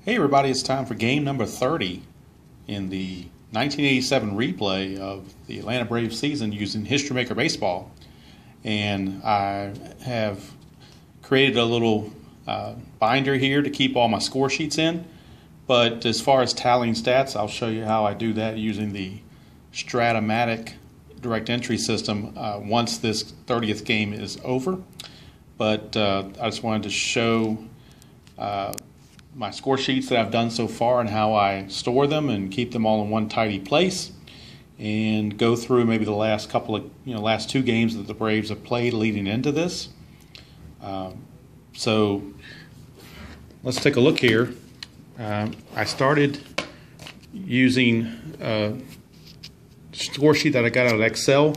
Hey everybody, it's time for game number 30 in the 1987 replay of the Atlanta Braves season using History Maker Baseball. And I have created a little binder here to keep all my score sheets in. But as far as tallying stats, I'll show you how I do that using the Stratomatic direct entry system once this 30th game is over. But I just wanted to show my score sheets that I've done so far and how I store them and keep them all in one tidy place, and go through maybe the last couple of last two games that the Braves have played leading into this. So let's take a look here. I started using a score sheet that I got out of Excel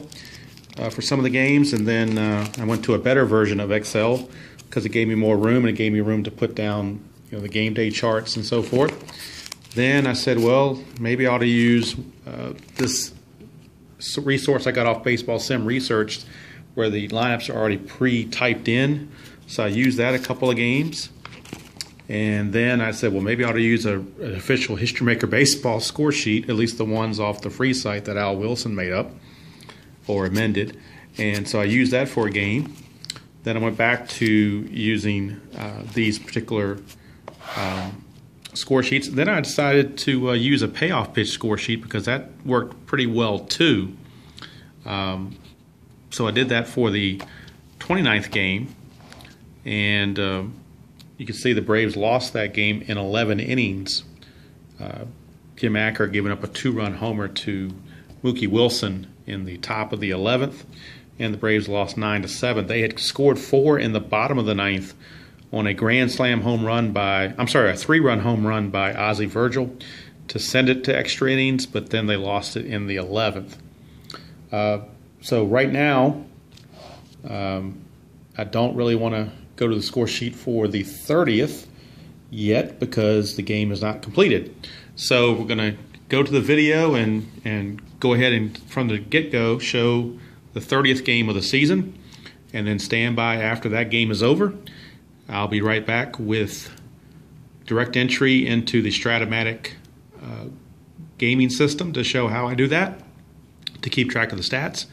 for some of the games, and then I went to a better version of Excel because it gave me more room and it gave me room to put down the game day charts and so forth. Then I said, well, maybe I ought to use this resource I got off Baseball Sim Research where the lineups are already pre-typed in. So I used that a couple of games. And then I said, well, maybe I ought to use an official History Maker Baseball score sheet, at least the ones off the free site that Al Wilson made up or amended. And so I used that for a game. Then I went back to using these particular score sheets. Then I decided to use a payoff pitch score sheet because that worked pretty well too. So I did that for the 29th game, and you can see the Braves lost that game in 11 innings. Jim Acker giving up a 2-run homer to Mookie Wilson in the top of the 11th, and the Braves lost 9-7. They had scored 4 in the bottom of the 9th on a grand slam home run by, a 3-run home run by Ozzie Virgil to send it to extra innings, but then they lost it in the 11th. So right now, I don't really want to go to the score sheet for the 30th yet because the game is not completed. So we're going to go to the video and go ahead and from the get-go show the 30th game of the season, and then stand by after that game is over. I'll be right back with direct entry into the Stratomatic gaming system to show how I do that, to keep track of the stats.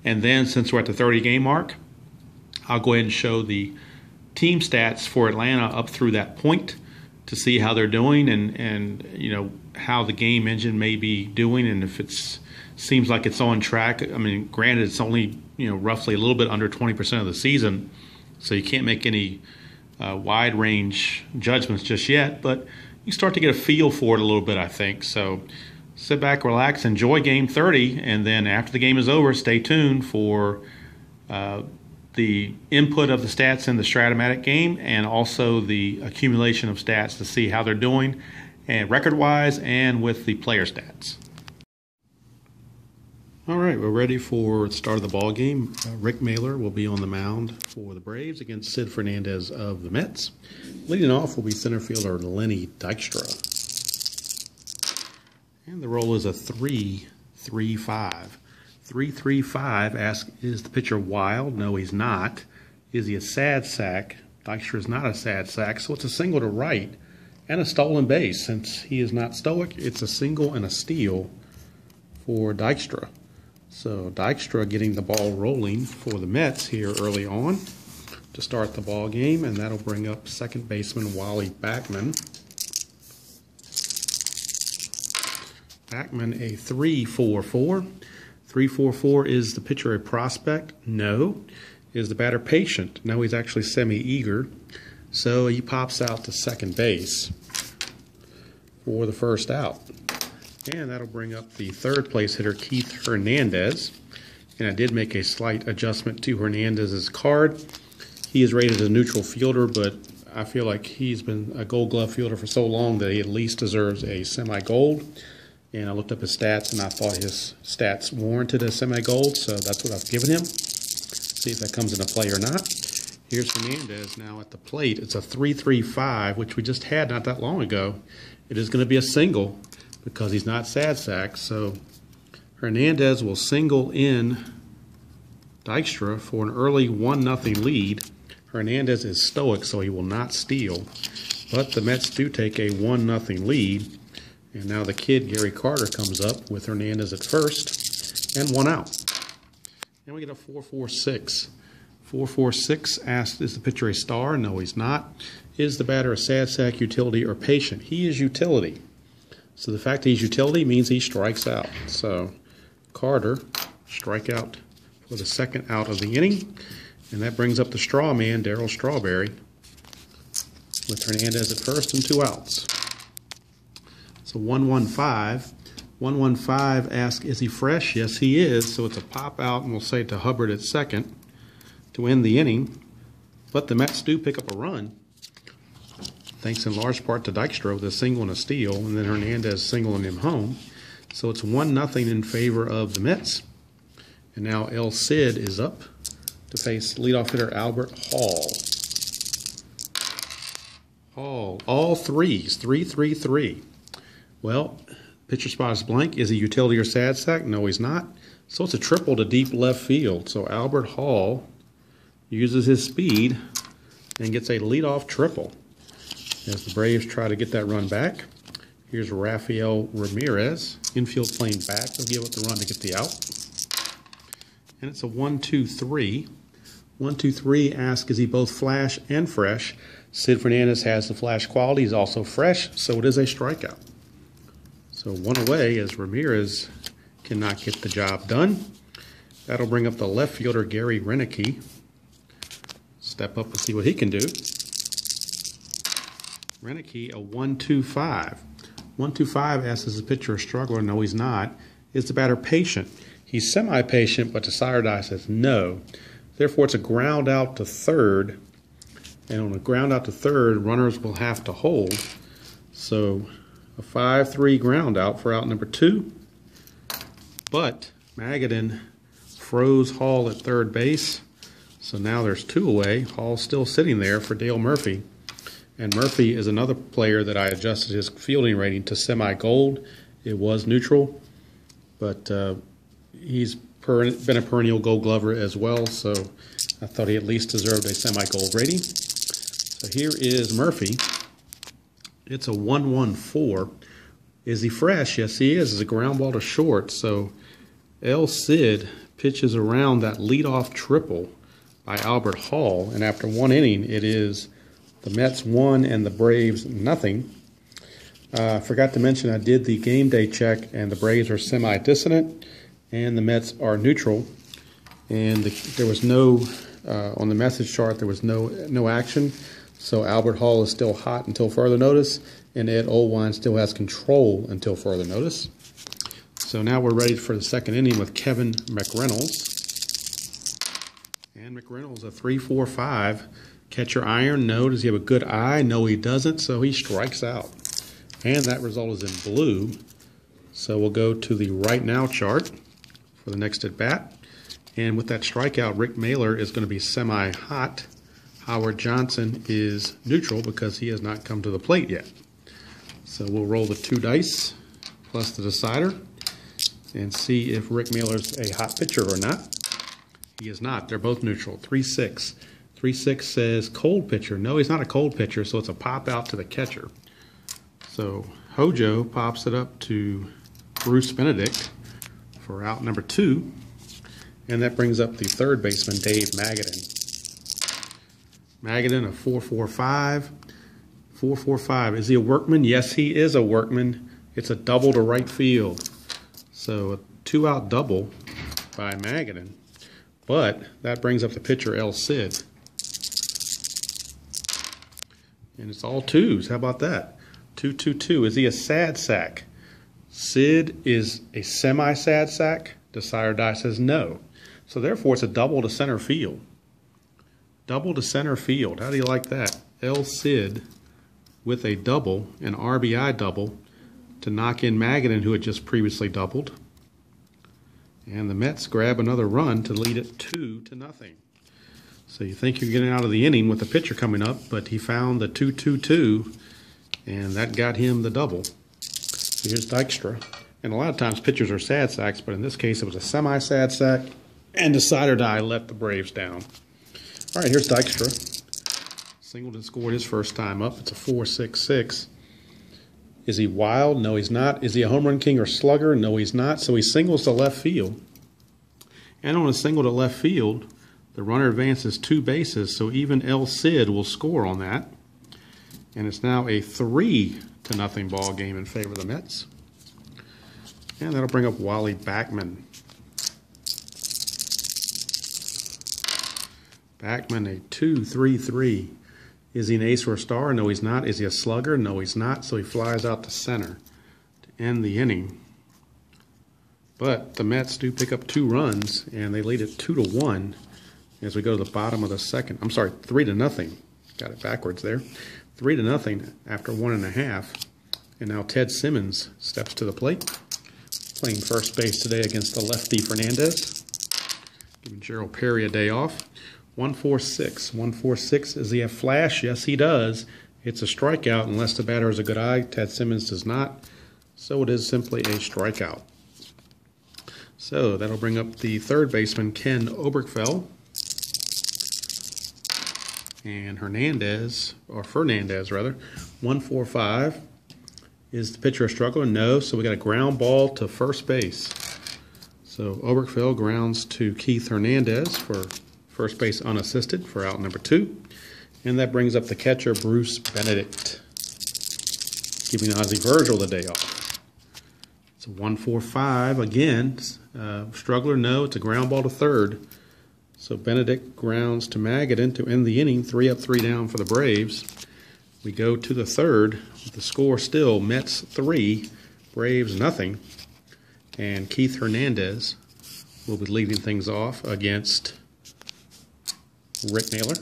And then, since we're at the 30-game mark, I'll go ahead and show the team stats for Atlanta up through that point to see how they're doing and how the game engine may be doing, and if it seems like it's on track. I mean, granted, it's only roughly a little bit under 20% of the season, so you can't make any wide range judgments just yet, but you start to get a feel for it a little bit, I think. So sit back, relax, enjoy game 30, and then after the game is over, stay tuned for the input of the stats in the Stratomatic game and also the accumulation of stats to see how they're doing, and record-wise and with the player stats. All right, we're ready for the start of the ball game. Rick Mahler will be on the mound for the Braves against Sid Fernandez of the Mets. Leading off will be center fielder Lenny Dykstra. And the roll is a 3-3-5. 3-3-5 asks, is the pitcher wild? No, he's not. Is he a sad sack? Dykstra is not a sad sack, so it's a single to right and a stolen base. Since he is not stoic, it's a single and a steal for Dykstra. So Dykstra getting the ball rolling for the Mets here early on to start the ball game, and that'll bring up second baseman Wally Backman. Backman a 3-4-4. 3-4-4, is the pitcher a prospect? No. Is the batter patient? No, he's actually semi-eager. So he pops out to second base for the first out. And that'll bring up the third place hitter, Keith Hernandez. And I did make a slight adjustment to Hernandez's card. He is rated as a neutral fielder, but I feel like he's been a Gold Glove fielder for so long that he at least deserves a semi-gold. And I looked up his stats, and I thought his stats warranted a semi-gold, so that's what I've given him. See if that comes into play or not. Here's Hernandez now at the plate. It's a 3-3-5, which we just had not that long ago. It is going to be a single because he's not sad sack. So Hernandez will single in Dykstra for an early 1-0 lead. Hernandez is stoic, so he will not steal. But the Mets do take a 1-0 lead. And now the kid, Gary Carter, comes up with Hernandez at first and 1 out. And we get a 4-4-6. 4-4-6 asks, is the pitcher a star? No, he's not. Is the batter a sad sack, utility, or patient? He is utility. So the fact that he's utility means he strikes out. So Carter, strikeout for the second out of the inning. And that brings up the straw man, Darryl Strawberry, with Hernandez at first and 2 outs. So 1-1-5. 1-1-5 asks, is he fresh? Yes, he is. So it's a pop out, and we'll say to Hubbard at second to end the inning. But the Mets do pick up a run, thanks in large part to Dykstra with a single and a steal, and then Hernandez singling him home. So it's 1-0 in favor of the Mets. And now El Cid is up to face leadoff hitter Albert Hall. Hall, all threes, 3-3-3. Well, pitcher spot is blank. Is he utility or sad sack? No, he's not. So it's a triple to deep left field. So Albert Hall uses his speed and gets a leadoff triple as the Braves try to get that run back. Here's Rafael Ramirez, infield playing back. They'll give it the run to get the out. And it's a 1-2-3. 1-2-3 asks, is he both flash and fresh? Sid Fernandez has the flash quality. He's also fresh, so it is a strikeout. So 1 away as Ramirez cannot get the job done. That'll bring up the left fielder, Gary Renicky. Step up and see what he can do. Renicky, a 1-2-5. 1-2-5 asks, is the pitcher a struggler? No, he's not. Is the batter patient? He's semi-patient, but Desire Die says no. Therefore, it's a ground out to third. And on a ground out to third, runners will have to hold. So a 5-3 ground out for out number 2. But Magadan froze Hall at third base. So now there's 2 away. Hall's still sitting there for Dale Murphy. And Murphy is another player that I adjusted his fielding rating to semi-gold. It was neutral, but he's been a perennial Gold Glover as well, so I thought he at least deserved a semi-gold rating. So here is Murphy. It's a 1-1-4. Is he fresh? Yes, he is. It's a ground ball to short, so El Cid pitches around that leadoff triple by Albert Hall, and after 1 inning, it is the Mets 1 and the Braves 0. I forgot to mention I did the game day check, and the Braves are semi-dissonant, and the Mets are neutral. And there was no, on the message chart, there was no action. So Albert Hall is still hot until further notice, and Ed Olwine still has control until further notice. So now we're ready for the second inning with Kevin McReynolds. And McReynolds, a 3-4-5. Catcher iron, no. Does he have a good eye? No, he doesn't, so he strikes out. And that result is in blue. So we'll go to the right now chart for the next at bat. And with that strikeout, Rick Mailer is going to be semi-hot. Howard Johnson is neutral because he has not come to the plate yet. So we'll roll the 2 dice plus the decider and see if Rick Mailer's a hot pitcher or not. He is not. They're both neutral. 3-6. 3-6 says cold pitcher. No, he's not a cold pitcher, so it's a pop out to the catcher. So Hojo pops it up to Bruce Benedict for out number 2. And that brings up the third baseman, Dave Magadan. Magadan, a 4-4-5. 4-4-5. Is he a workman? Yes, he is a workman. It's a double to right field. So a 2-out double by Magadan. But that brings up the pitcher, El Cid. And it's all 2s. How about that? 2-2-2. Is he a sad sack? Sid is a semi-sad sack. Desire Die says no. So therefore, it's a double to center field. Double to center field. How do you like that? El Cid with a double, an RBI double, to knock in Magadan, who had just previously doubled. And the Mets grab another run to lead it 2-0. So you think you're getting out of the inning with the pitcher coming up, but he found the 2-2-2, and that got him the double. Here's Dykstra. And a lot of times pitchers are sad sacks, but in this case it was a semi-sad sack, and Decider Die let the Braves down. All right, here's Dykstra. Singled and scored his first time up. It's a 4-6-6. Is he wild? No, he's not. Is he a home run king or slugger? No, he's not. So he singles to left field. And on a single to left field, the runner advances 2 bases, so even El Cid will score on that. And it's now a 3-0 ball game in favor of the Mets. And that'll bring up Wally Backman. Backman, a 2-3-3. Is he an ace or a star? No, he's not. Is he a slugger? No, he's not. So he flies out to center to end the inning. But the Mets do pick up 2 runs, and they lead it 2-1 as we go to the bottom of the second. I'm sorry, 3-0. Got it backwards there. 3-0 after 1.5. And now Ted Simmons steps to the plate, playing first base today against the lefty Fernandez. Giving Gerald Perry a day off. 1-4-6. 1-4-6. Does he have flash? Yes, he does. It's a strikeout unless the batter has a good eye. Ted Simmons does not. So it is simply a strikeout. So that'll bring up the third baseman, Ken Oberkfell. And Fernandez, rather. 1-4-5. Is the pitcher a struggler? No. So we got a ground ball to first base. So Oberkfell grounds to Keith Hernandez for first base unassisted for out number 2. And that brings up the catcher, Bruce Benedict, giving Ozzie Virgil the day off. It's a 1-4-5 again. Struggler, no. It's a ground ball to third. So Benedict grounds to Magadan to end the inning. 3 up, 3 down for the Braves. We go to the third. The score still Mets 3, Braves nothing. And Keith Hernandez will be leading things off against Rick Naylor.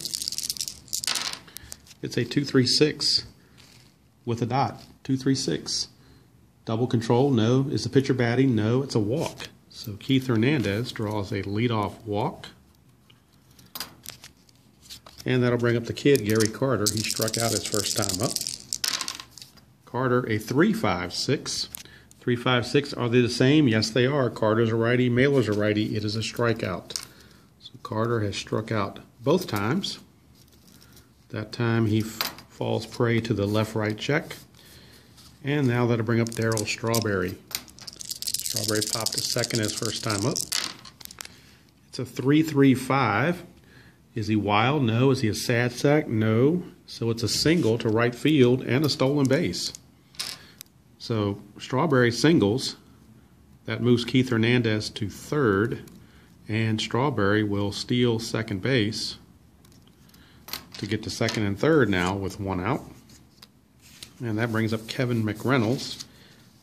It's a 2-3-6 with a dot. 2-3-6. Double control, no. Is the pitcher batting? No, it's a walk. So Keith Hernandez draws a leadoff walk. And that'll bring up the kid, Gary Carter. He struck out his first time up. Carter, a 3-5-6. 3-5-6, are they the same? Yes, they are. Carter's a righty, Mailer's a righty. It is a strikeout. So Carter has struck out both times. That time he falls prey to the left-right check. And now that'll bring up Darryl Strawberry. Strawberry popped to second his first time up. It's a 3-3-5. Is he wild? No. Is he a sad sack? No. So it's a single to right field and a stolen base. So Strawberry singles. That moves Keith Hernandez to third. And Strawberry will steal second base to get to second and third now with 1 out. And that brings up Kevin McReynolds.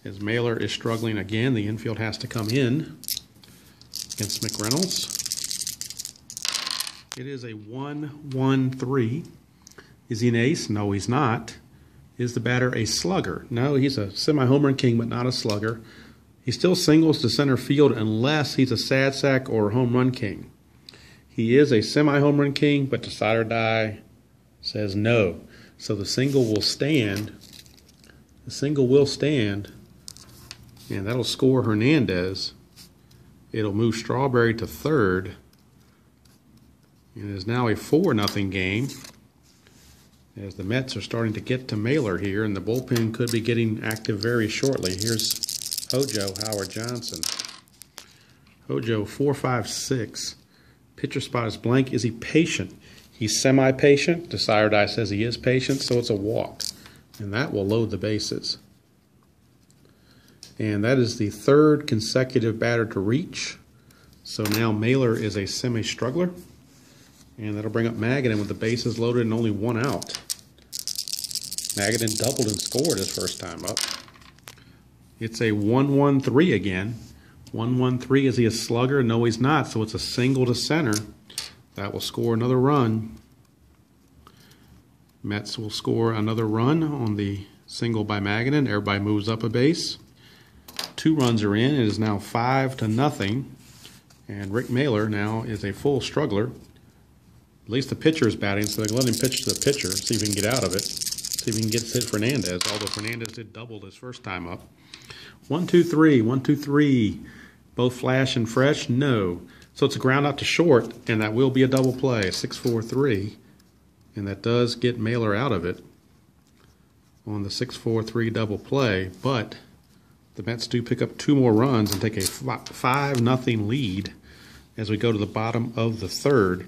As Mailer is struggling again, the infield has to come in against McReynolds. It is a 1-1-3. Is he an ace? No, he's not. Is the batter a slugger? No, he's a semi-home run king, but not a slugger. He still singles to center field unless he's a sad sack or a home run king. He is a semi-home run king, but Decide or Die says no. So the single will stand. The single will stand, and that'll score Hernandez. It'll move Strawberry to third. And it is now a 4-0 game as the Mets are starting to get to Mailer here, and the bullpen could be getting active very shortly. Here's Hojo Howard Johnson. Hojo 4-5-6. Pitcher spot is blank. Is he patient? He's semi-patient. Decide or Die says he is patient, so it's a walk. And that will load the bases. And that is the third consecutive batter to reach. So now Mailer is a semi-struggler. And that'll bring up Magadan with the bases loaded and only 1 out. Magadan doubled and scored his first time up. It's a 1-1-3 again. 1-1-3. Is he a slugger? No, he's not. So it's a single to center. That will score another run. Mets will score another run on the single by Magadan. Everybody moves up a base. 2 runs are in. It is now 5-0. And Rick Mailer now is a full struggler. At least the pitcher is batting, so they can let him pitch to the pitcher, see if he can get out of it. See if he can get hit Fernandez, although Fernandez did double his first time up. 1-2-3, 1-2-3. Both flash and fresh? No. So it's a ground out to short, and that will be a double play, 6-4-3. and that does get Mailer out of it on the 6-4-3 double play, but the Mets do pick up 2 more runs and take a 5-0 lead as we go to the bottom of the 3rd.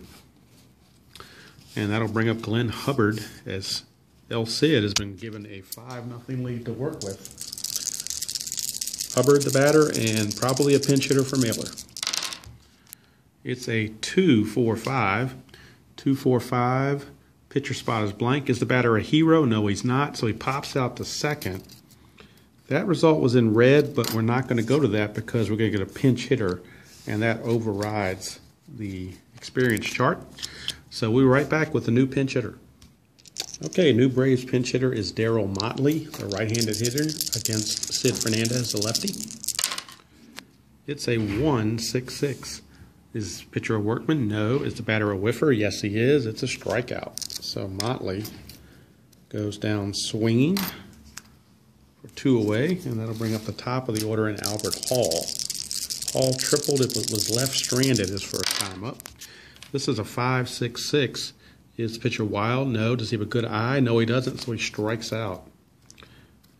And that'll bring up Glenn Hubbard as El Cid has been given a 5-0 lead to work with. Hubbard the batter and probably a pinch hitter for Mailer. It's a 2-4-5. 2-4-5. Pitcher spot is blank. Is the batter a hero? No, he's not. So he pops out to second. That result was in red, but we're not going to go to that because we're going to get a pinch hitter, and that overrides the experience chart. So we're right back with the new pinch hitter. Okay, new Braves pinch hitter is Darryl Motley, a right-handed hitter against Sid Fernandez, the lefty. It's a 1-6-6. Is pitcher a workman? No. Is the batter a whiffer? Yes, he is. It's a strikeout. So Motley goes down swinging for 2 away, and that'll bring up the top of the order in Albert Hall. Hall tripled. It was left stranded his first time up. This is a 5-6-6. Is the pitcher wild? No. Does he have a good eye? No, he doesn't, so he strikes out.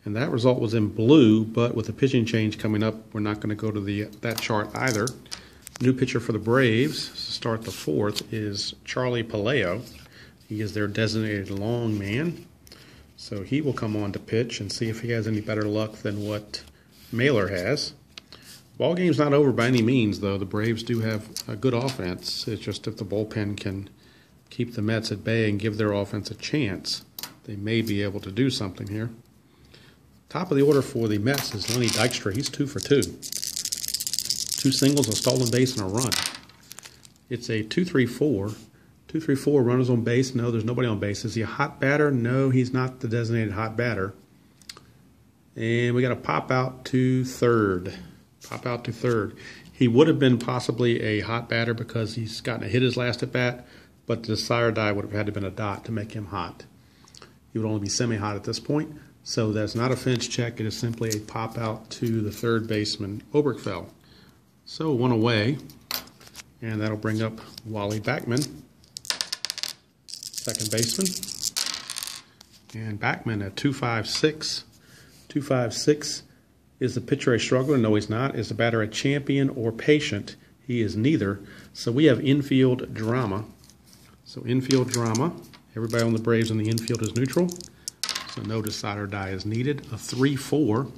And that result was in blue, but with the pitching change coming up, we're not going to go to that chart either. New pitcher for the Braves to start the 4th is Charlie Palaio. He is their designated long man. So he will come on to pitch and see if he has any better luck than what Mailer has. Ball game's not over by any means, though. The Braves do have a good offense. It's just if the bullpen can keep the Mets at bay and give their offense a chance, they may be able to do something here. Top of the order for the Mets is Lenny Dykstra. He's 2 for 2. 2 singles, a stolen base, and a run. It's a 2-3-4. 2-3-4, runners on base. No, there's nobody on base. Is he a hot batter? No, he's not the designated hot batter. And we got a pop out to third. Pop out to third. He would have been possibly a hot batter because he's gotten a hit his last at bat, but the sire die would have had to have been a dot to make him hot. He would only be semi-hot at this point. So that's not a fence check. It is simply a pop out to the third baseman, Oberkfell. So 1 away, and that'll bring up Wally Backman, second baseman. And Backman at 2-5-6. 2-5-6. Is the pitcher a struggler? No, he's not. Is the batter a champion or patient? He is neither. So we have infield drama. So infield drama. Everybody on the Braves in the infield is neutral. So no decide or die is needed. A 3-4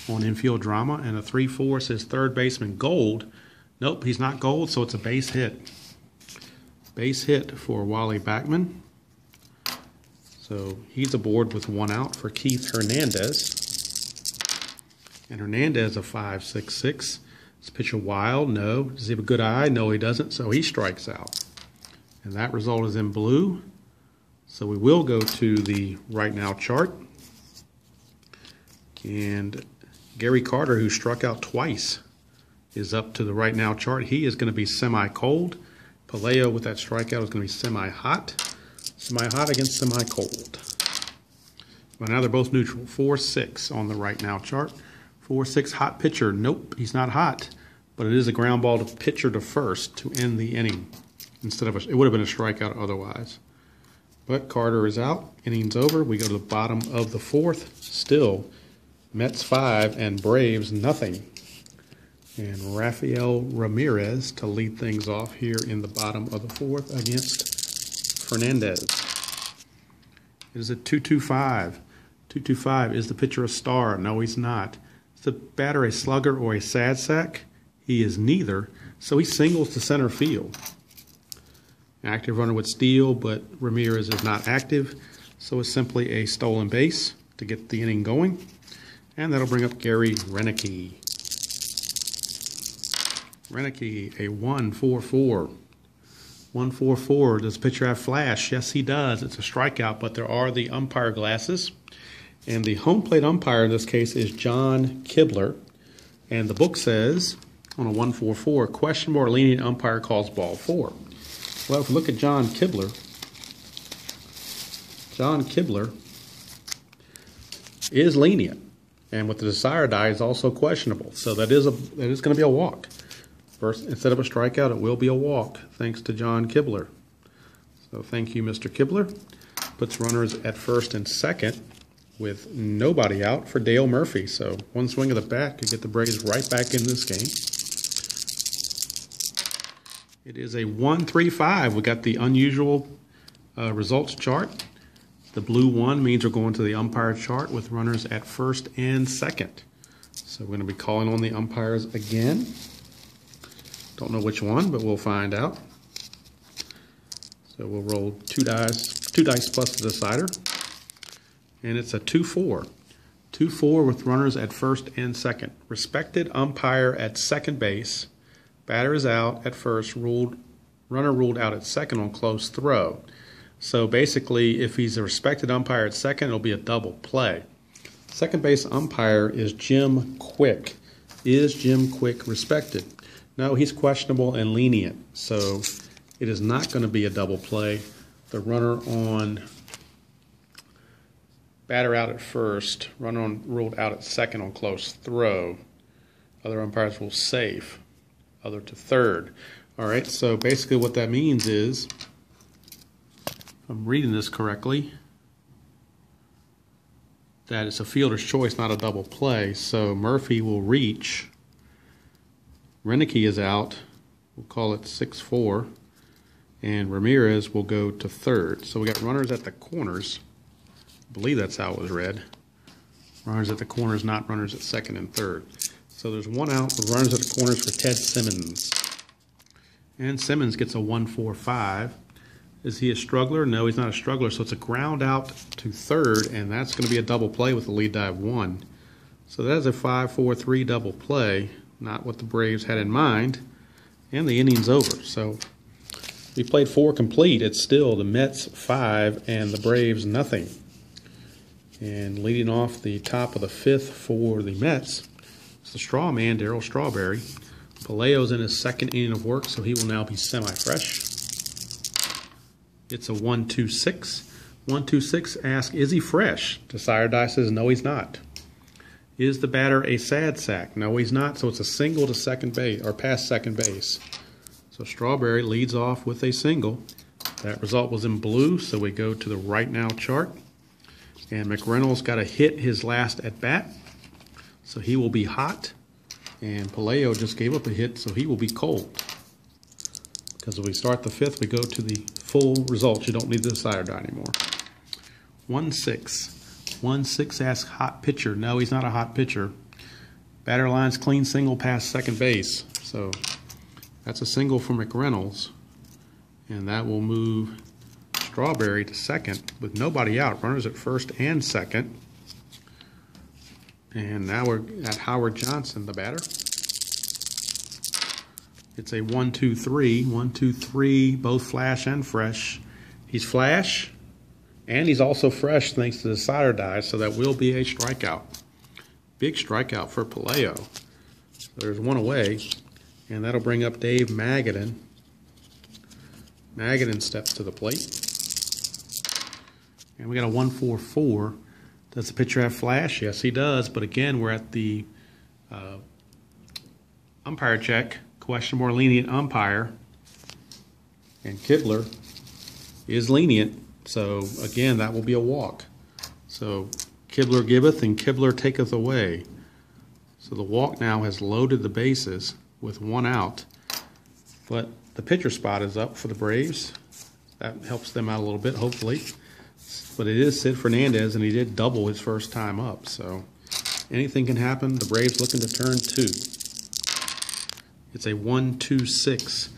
on infield drama, and a 3-4 says third baseman Gold. Nope, he's not Gold, so it's a base hit. Base hit for Wally Backman. So he's aboard with 1 out for Keith Hernandez. And Hernandez a 5-6-6. Is pitcher wild? No. Does he have a good eye? No, he doesn't, so he strikes out. And that result is in blue. So we will go to the right now chart. And Gary Carter, who struck out twice, is up to the right now chart. He is going to be semi-cold. Palaio with that strikeout is going to be semi-hot. Semi-hot against semi-cold. But now they're both neutral. 4-6 on the right now chart. 4-6 hot pitcher. Nope, he's not hot. But it is a ground ball to pitcher to first to end the inning. Instead of it would have been a strikeout otherwise. But Carter is out. Inning's over. We go to the bottom of the 4th. Still Mets 5 and Braves nothing. And Rafael Ramirez to lead things off here in the bottom of the 4th against Fernandez. It is a 2-2-5. 2-2-5. Is the pitcher a star? No, he's not. Is the batter a slugger or a sad sack? He is neither. So he singles to center field. Active runner would steal, but Ramirez is not active. So it's simply a stolen base to get the inning going. And that'll bring up Gary Roenicke. Roenicke, a 1-4-4. 1-4-4. Does the pitcher have flash? Yes, he does. It's a strikeout, but there are the umpire glasses. And the home plate umpire in this case is John Kibler. And the book says, on a 1-4-4, questionable or lenient umpire calls ball 4. Well, if we look at John Kibler is lenient. And with the desired die is also questionable. So that is going to be a walk. First, instead of a strikeout, it will be a walk, thanks to John Kibler. So thank you, Mr. Kibler. puts runners at first and second with nobody out for Dale Murphy. So one swing of the bat could get the Braves right back in this game. It is a 1-3-5. We got the unusual results chart. The blue one means we're going to the umpire chart with runners at first and second. So we're going to be calling on the umpires again. Don't know which one, but we'll find out. So we'll roll two dice plus the decider. And it's a 2-4. 2-4 with runners at first and second. Respected umpire at second base. Batter is out at first. Runner ruled out at second on close throw. So basically, if he's a respected umpire at second, it'll be a double play. Second base umpire is Jim Quick. Is Jim Quick respected? No, he's questionable and lenient. So it is not going to be a double play. The runner on batter out at first, runner on ruled out at second on close throw. Other umpires will safe. Other to third. All right, so basically what that means is, if I'm reading this correctly, that it's a fielder's choice, not a double play. So Murphy will reach. Renicky is out. We'll call it 6-4. And Ramirez will go to third. So we got runners at the corners. I believe that's how it was read. Runners at the corners, not runners at second and third. So there's one out with runners at the corners for Ted Simmons. And Simmons gets a 1-4-5. Is he a struggler? No, he's not a struggler. So it's a ground out to third, and that's going to be a double play with the lead dive 1. So that is a 5-4-3 double play, not what the Braves had in mind. And the inning's over. So we played 4 complete. It's still the Mets 5 and the Braves nothing. And leading off the top of the 5th for the Mets, the straw man, Darryl Strawberry. Palaio's in his second inning of work, so he will now be semi-fresh. It's a 1-2-6. 1-2-6 asks, is he fresh? Desire Die says, no, he's not. Is the batter a sad sack? No, he's not, so it's a single to second base, or past second base. So Strawberry leads off with a single. That result was in blue, so we go to the right now chart. And McReynolds got to hit his last at-bat. So he will be hot, and Palaio just gave up a hit, so he will be cold. Because when we start the 5th, we go to the full results. You don't need the decider die anymore. 1-6. 1-6 asks hot pitcher. No, he's not a hot pitcher. Batter lines clean single past second base. So that's a single for McReynolds. And that will move Strawberry to second with nobody out. Runners at first and second. And now we're at Howard Johnson, the batter. It's a 1-2-3. 1-2-3, both flash and fresh. He's flash, and he's also fresh thanks to the decider die, so that will be a strikeout. Big strikeout for Palaio. So there's one away, and that'll bring up Dave Magadan. Magadan steps to the plate. And we got a 1-4-4. Does the pitcher have flash? Yes, he does. But again, we're at the umpire check. Question more lenient umpire. And Kibler is lenient. So again, that will be a walk. So Kibler giveth and Kibler taketh away. So the walk now has loaded the bases with one out. But the pitcher spot is up for the Braves. That helps them out a little bit, hopefully. But it is Sid Fernandez, and he did double his first time up. So anything can happen. The Braves looking to turn 2. It's a 1-2-6.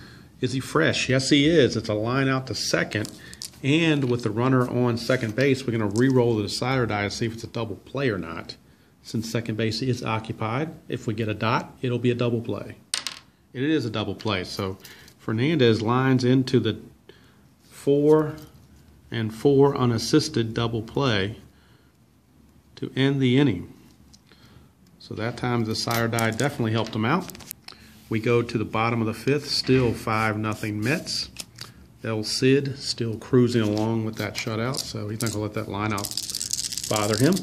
Is he fresh? Yes, he is. It's a line out to second. And with the runner on second base, we're going to re-roll the decider die to see if it's a double play or not. Since second base is occupied, if we get a dot, it'll be a double play. It is a double play. So Fernandez lines into the 4 and 4 unassisted double play to end the inning. So that time the decider die definitely helped him out. We go to the bottom of the 5th, still 5-0 Mets. El Cid still cruising along with that shutout, so he's not going to let that line out bother him.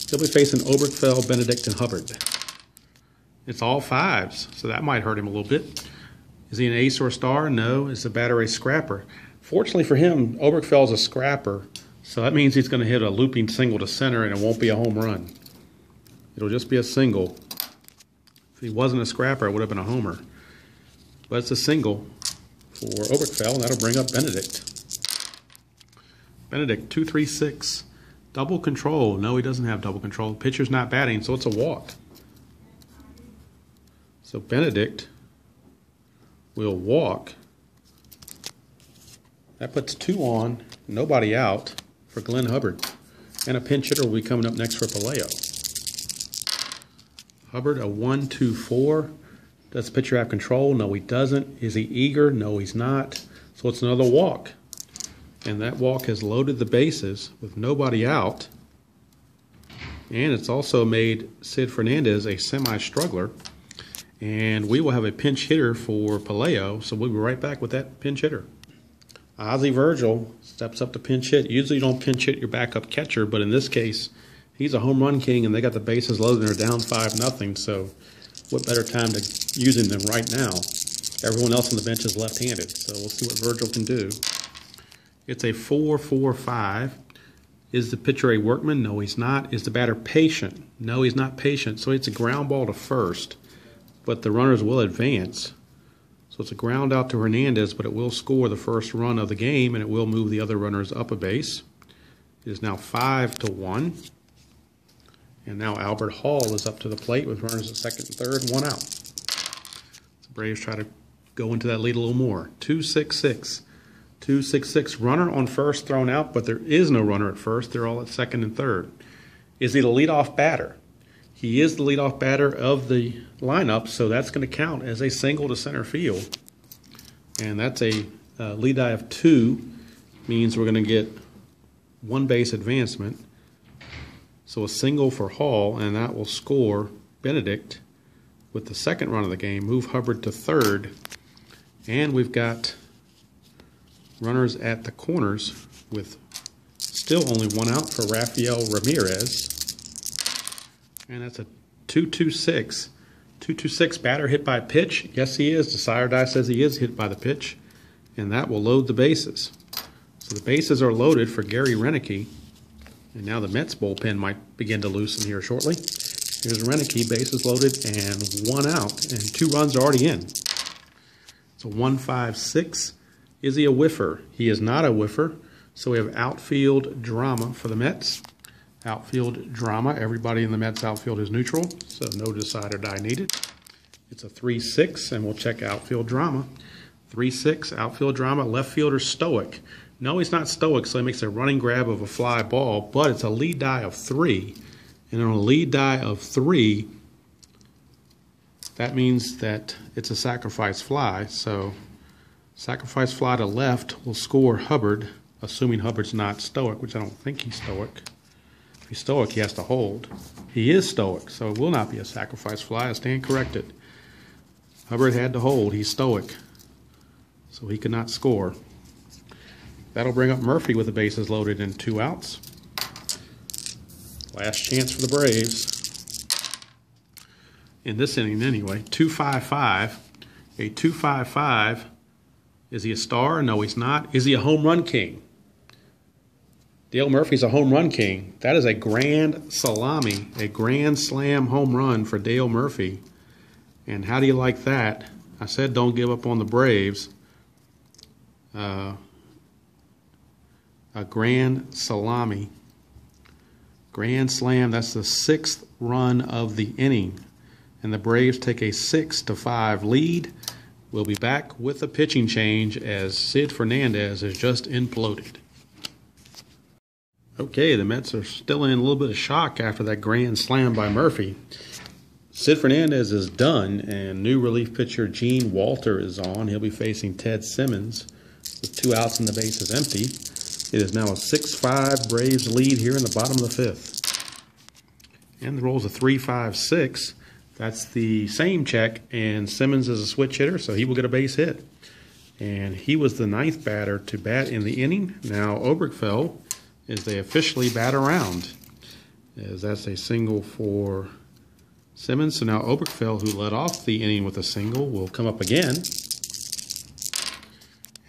He'll be facing Oberkfell, Benedict, and Hubbard. It's all 5s, so that might hurt him a little bit. Is he an ace or a star? No. Is the batter a scrapper? Fortunately for him, Oberkfell's a scrapper, So that means he's going to hit a looping single to center, and it won't be a home run. It'll just be a single. If he wasn't a scrapper, it would have been a homer. But it's a single for Oberkfell, and that'll bring up Benedict. Benedict, 2-3-6. Double control. No, he doesn't have double control. Pitcher's not batting, so it's a walk. So Benedict will walk. That puts 2 on, nobody out for Glenn Hubbard. And a pinch hitter will be coming up next for Pelayo. Hubbard, a 1-2-4. Does the pitcher have control? No, he doesn't. Is he eager? No, he's not. So it's another walk. And that walk has loaded the bases with nobody out. And it's also made Sid Fernandez a semi-struggler. And we will have a pinch hitter for Pelayo, so we'll be right back with that pinch hitter. Ozzie Virgil steps up to pinch hit. Usually you don't pinch hit your backup catcher, but in this case, he's a home run king, and they got the bases loaded and they're down 5-0, so what better time to use him than right now? Everyone else on the bench is left-handed, so we'll see what Virgil can do. It's a 4-4-5. Is the pitcher a workman? No, he's not. Is the batter patient? No, he's not patient, so it's a ground ball to first, but the runners will advance. So it's a ground out to Hernandez, but it will score the first run of the game, and it will move the other runners up a base. It is now 5-1. And now Albert Hall is up to the plate with runners at second and third, 1 out. The Braves try to go into that lead a little more. 2-6-6. 2-6-6. Runner on first thrown out, but there is no runner at first. They're all at second and third. Is he the leadoff batter? He is the leadoff batter of the lineup, so that's going to count as a single to center field. And that's a lead die of 2, means we're going to get 1 base advancement. So a single for Hall, and that will score Benedict with the second run of the game, move Hubbard to third, and we've got runners at the corners with still only 1 out for Rafael Ramirez. And that's a 2-2-6. 2-2-6 batter hit by pitch. Yes, he is. The sire die says he is hit by the pitch. And that will load the bases. So the bases are loaded for Gary Renicky. And now the Mets bullpen might begin to loosen here shortly. Here's Renicky, bases loaded and 1 out. And 2 runs are already in. So 1-5-6. Is he a whiffer? He is not a whiffer. So we have outfield drama for the Mets. Outfield drama. Everybody in the Mets outfield is neutral, so no decider die needed. It's a 3-6, and we'll check outfield drama. 3-6, outfield drama. Left fielder stoic. No, he's not stoic, so he makes a running grab of a fly ball, but it's a lead die of 3. And on a lead die of 3, that means that it's a sacrifice fly. So sacrifice fly to left will score Hubbard, assuming Hubbard's not stoic, which I don't think he's stoic. If he's stoic, he has to hold. He is stoic, so it will not be a sacrifice fly. I stand corrected. Hubbard had to hold. He's stoic, so he could not score. That'll bring up Murphy with the bases loaded and 2 outs. Last chance for the Braves. In this inning anyway, 2-5-5. A 2-5-5. Is he a star? No, he's not. Is he a home run king? Dale Murphy's a home run king. That is a grand salami, a grand slam home run for Dale Murphy. And how do you like that? I said don't give up on the Braves. A grand salami. Grand slam, that's the 6th run of the inning. And the Braves take a 6-5 lead. We'll be back with a pitching change as Sid Fernandez has just imploded. Okay, the Mets are still in a little bit of shock after that grand slam by Murphy. Sid Fernandez is done, and new relief pitcher Gene Walter is on. He'll be facing Ted Simmons with 2 outs and the bases empty. It is now a 6-5 Braves lead here in the bottom of the 5th. And the roll's a 3-5-6. That's the same check, and Simmons is a switch hitter, so he will get a base hit. And he was the 9th batter to bat in the inning. Now Oberkfell, as they officially bat around, as that's a single for Simmons. So now Oberkfell, who led off the inning with a single, will come up again.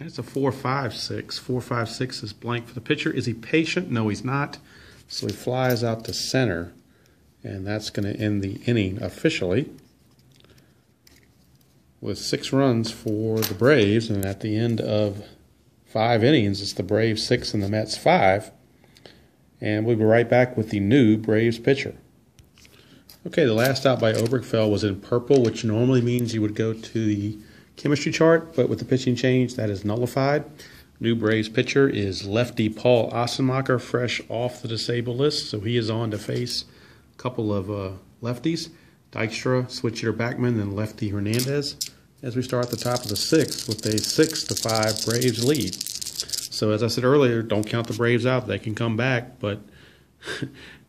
And it's a 4-5-6. 4-5-6 is blank for the pitcher. Is he patient? No, he's not. So he flies out to center, and that's going to end the inning officially with 6 runs for the Braves. And at the end of 5 innings, it's the Braves 6 and the Mets 5. And we'll be right back with the new Braves pitcher. Okay, the last out by Oberkfell was in purple, which normally means you would go to the chemistry chart, but with the pitching change, that is nullified. New Braves pitcher is lefty Paul Assenmacher, fresh off the disabled list, so he is on to face a couple of lefties. Dykstra, switch hitter Backman, then lefty Hernandez, as we start at the top of the 6th with a 6-5 Braves lead. So as I said earlier, don't count the Braves out. They can come back, but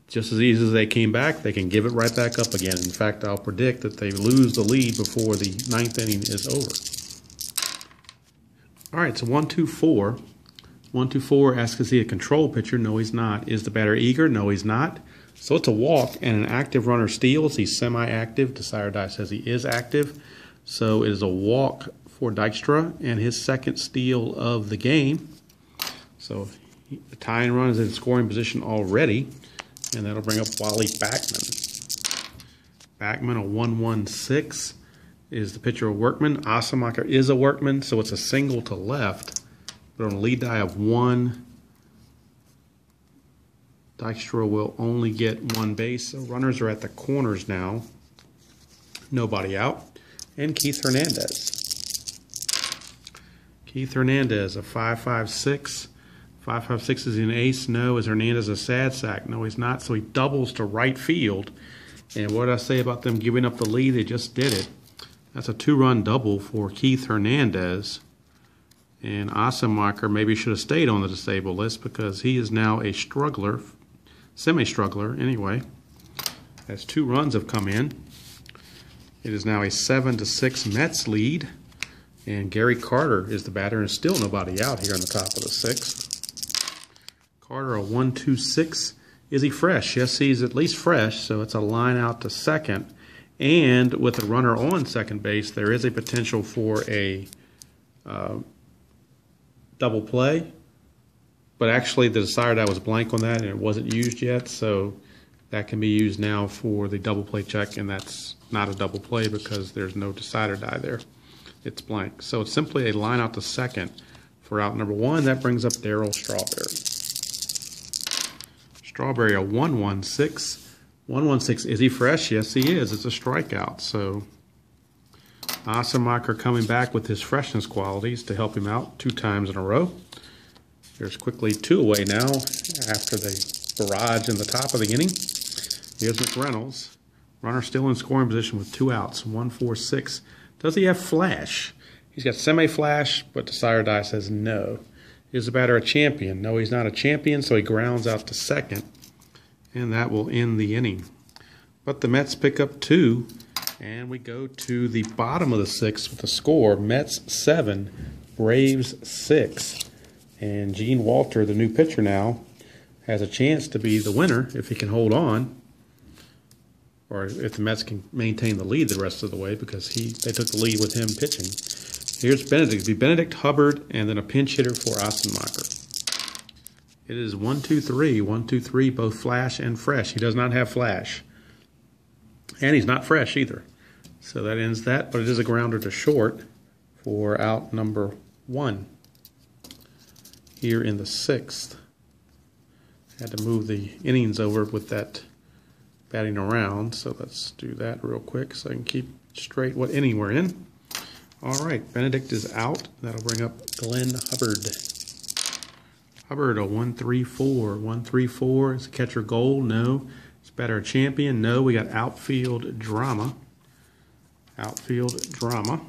just as easy as they came back, they can give it right back up again. In fact, I'll predict that they lose the lead before the 9th inning is over. All right, so 1-2-4. 1-2-4 asks, is he a control pitcher? No, he's not. Is the batter eager? No, he's not. So it's a walk, and an active runner steals. He's semi-active. Desire Die says he is active. So it is a walk for Dykstra, and his second steal of the game. So the tying run is in scoring position already. And that'll bring up Wally Backman. Backman, a 1-1-6, is the pitcher of Workman. Assenmacher is a Workman, so it's a single to left. But on a lead die of 1, Dykstra will only get 1 base. So runners are at the corners now. Nobody out. And Keith Hernandez. Keith Hernandez, a 5-5-6. 5-5-6 is an ace. No. Is Hernandez a sad sack? No, he's not. So he doubles to right field. And what did I say about them giving up the lead? They just did it. That's a 2-run double for Keith Hernandez. And Assenmacher maybe should have stayed on the disabled list because he is now a struggler, semi-struggler anyway, as 2 runs have come in. It is now a 7-6 Mets lead. And Gary Carter is the batter, and still nobody out here on the top of the 6th. Carter, a 1-2-6. Is he fresh? Yes, he's at least fresh, so it's a line out to second. And with a runner on second base, there is a potential for a double play. But actually, the Desire Die was blank on that, and it wasn't used yet, so that can be used now for the double play check, and that's not a double play because there's no Decider Die there. It's blank. So it's simply a line out to second for out number 1. That brings up Darryl Strawberry. Strawberry, a 1-1-6. 1-1-6, is he fresh? Yes, he is. It's a strikeout. So Assenmacher coming back with his freshness qualities to help him out 2 times in a row. There's quickly 2 away now after the barrage in the top of the inning. Here's McReynolds. Runner still in scoring position with 2 outs. 1-4-6. Does he have flash? He's got semi-flash, but Desire Die says no. Is the batter a champion? No, he's not a champion, so he grounds out to second, and that will end the inning. But the Mets pick up 2, and we go to the bottom of the 6th with the score, Mets 7, Braves 6. And Gene Walter, the new pitcher now, has a chance to be the winner if he can hold on, or if the Mets can maintain the lead the rest of the way, because they took the lead with him pitching. Here's Benedict. It'd be Benedict, Hubbard, and then a pinch hitter for Assenmacher. It is 1-2-3. 1-2-3, both flash and fresh. He does not have flash. And he's not fresh either. So that ends that, but it is a grounder to short for out number 1 here in the 6th. Had to move the innings over with that batting around, so let's do that real quick so I can keep straight what inning we're in. All right, Benedict is out. That'll bring up Glenn Hubbard. Hubbard, a 1-3-4. 1-3-4. Is catcher goal? No. Is batter a champion? No. We got outfield drama. Outfield drama.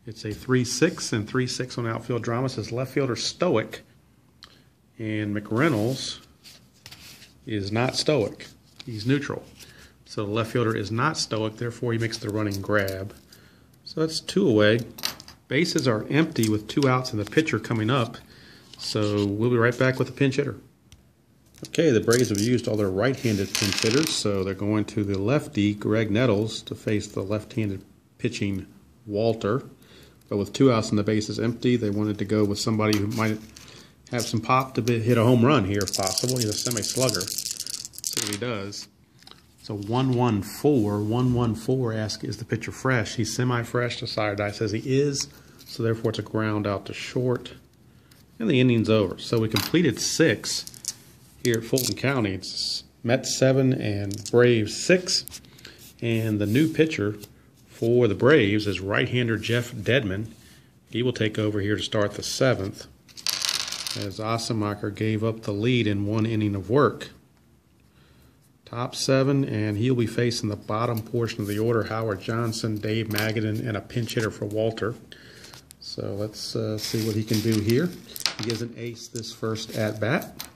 It's a 3-6, and 3-6 on outfield drama. It says left fielder stoic. And McReynolds is not stoic. He's neutral. So the left fielder is not stoic, therefore he makes the running grab. So that's 2 away. Bases are empty with 2 outs and the pitcher coming up. So we'll be right back with the pinch hitter. Okay, the Braves have used all their right-handed pinch hitters, so they're going to the lefty, Greg Nettles, to face the left-handed pitching Walter. But with 2 outs and the base is empty, they wanted to go with somebody who might have some pop to hit a home run here if possible. He's a semi-slugger. See what he does. So 1-1-4. 1-1-4 asks, is the pitcher fresh? He's semi-fresh. The sire die says he is. So therefore it's a ground out to short. And the inning's over. So we completed 6 here at Fulton County. It's Mets 7 and Braves 6. And the new pitcher for the Braves is right-hander Jeff Dedman. He will take over here to start the 7th, as Asemacher gave up the lead in 1 inning of work. Top 7, and he'll be facing the bottom portion of the order: Howard Johnson, Dave Magadan, and a pinch hitter for Walter. So let's see what he can do here. He is an ace this first at-bat.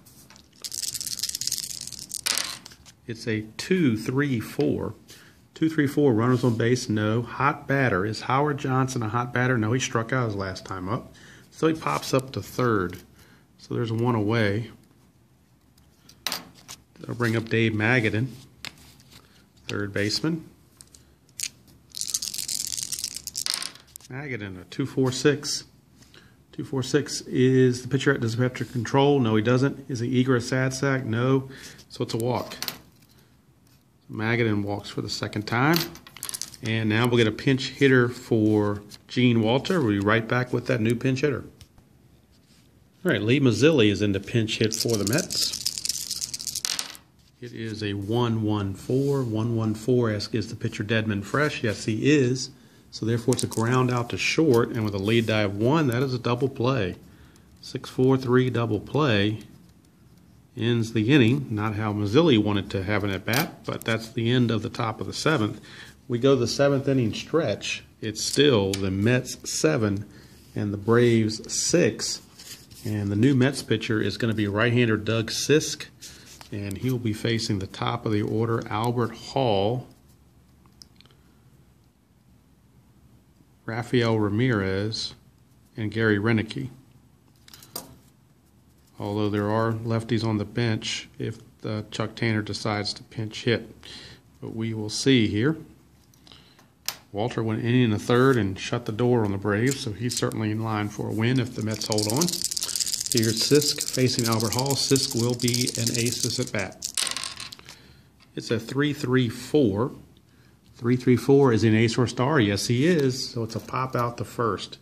It's a 2-3-4. 2-3-4, runners on base, no. Hot batter. Is Howard Johnson a hot batter? No, he struck out his last time up. So he pops up to third. So there's 1 away. That'll bring up Dave Magadan, third baseman. Magadan, a 2-4-6. 2-4-6. Is the pitcher, does the pitcher control? No, he doesn't. Is he eager a sad sack? No. So it's a walk. Magadan walks for the 2nd time. And now we'll get a pinch hitter for Gene Walter. We'll be right back with that new pinch hitter. All right, Lee Mazzilli is in the pinch hit for the Mets. It is a 1-1-4. 1-1-4 asks, is the pitcher Dedman fresh? Yes, he is. So therefore it's a ground out to short, and with a lead die of 1, that is a double play. 6-4-3 double play ends the inning. Not how Mazzilli wanted to have an at-bat, but that's the end of the top of the 7th. We go to the 7th inning stretch. It's still the Mets 7 and the Braves 6. And the new Mets pitcher is going to be right-hander Doug Sisk, and he'll be facing the top of the order: Albert Hall, Rafael Ramirez, and Gary Renicky. Although there are lefties on the bench if Chuck Tanner decides to pinch hit. But we will see here. Walter went in the 3rd and shut the door on the Braves, so he's certainly in line for a win if the Mets hold on. Here's Sisk facing Albert Hall. Sisk will be an ace this at bat. It's a 3-3-4. 3-3-4, is he an ace or a star? Yes, he is. So it's a pop out to first.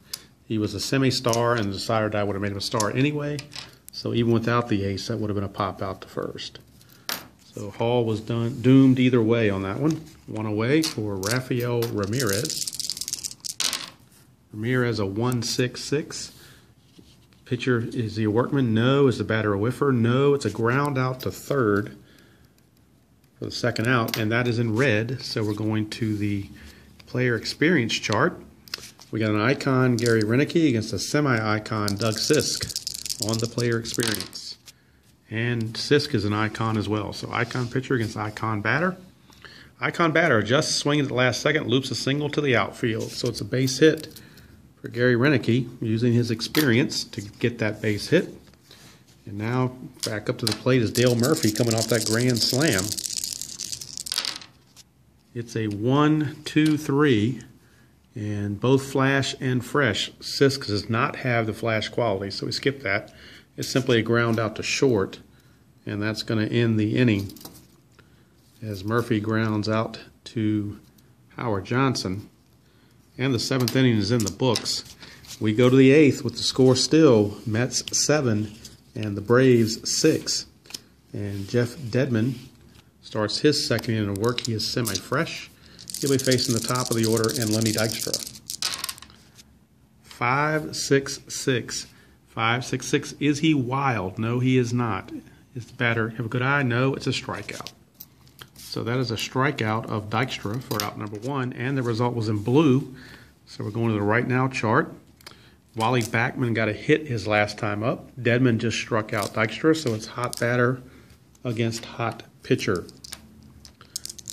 He was a semi-star, and the decider die would have made him a star anyway. So even without the ace, that would have been a pop out to first. So Hall was doomed either way on that one. 1 away for Rafael Ramirez. Ramirez, a 1-6-6. Pitcher, is he a workman? No. Is the batter a whiffer? No. It's a ground out to 3rd for the 2nd out, and that is in red. So we're going to the player experience chart. We got an icon, Gary Renicky, against a semi-icon, Doug Sisk, on the player experience. And Sisk is an icon as well. So icon pitcher against icon batter. Icon batter just swinging at the last second, loops a single to the outfield. So it's a base hit for Gary Renicky, using his experience to get that base hit. And now back up to the plate is Dale Murphy coming off that grand slam. It's a 1-2-3, and both flash and fresh. Sisk does not have the flash quality, so we skip that. It's simply a ground out to short, and that's going to end the inning as Murphy grounds out to Howard Johnson. And the 7th inning is in the books. We go to the 8th with the score still Mets 7 and the Braves 6. And Jeff Dedman starts his 2nd inning of work. He is semi-fresh. He'll be facing the top of the order and Lenny Dykstra. 5-6-6. 5-6-6. Is he wild? No, he is not. Is the batter have a good eye? No, it's a strikeout. So that is a strikeout of Dykstra for out number 1, and the result was in blue. So we're going to the right now chart. Wally Backman got a hit his last time up. Dedman just struck out Dykstra, so it's hot batter against hot pitcher.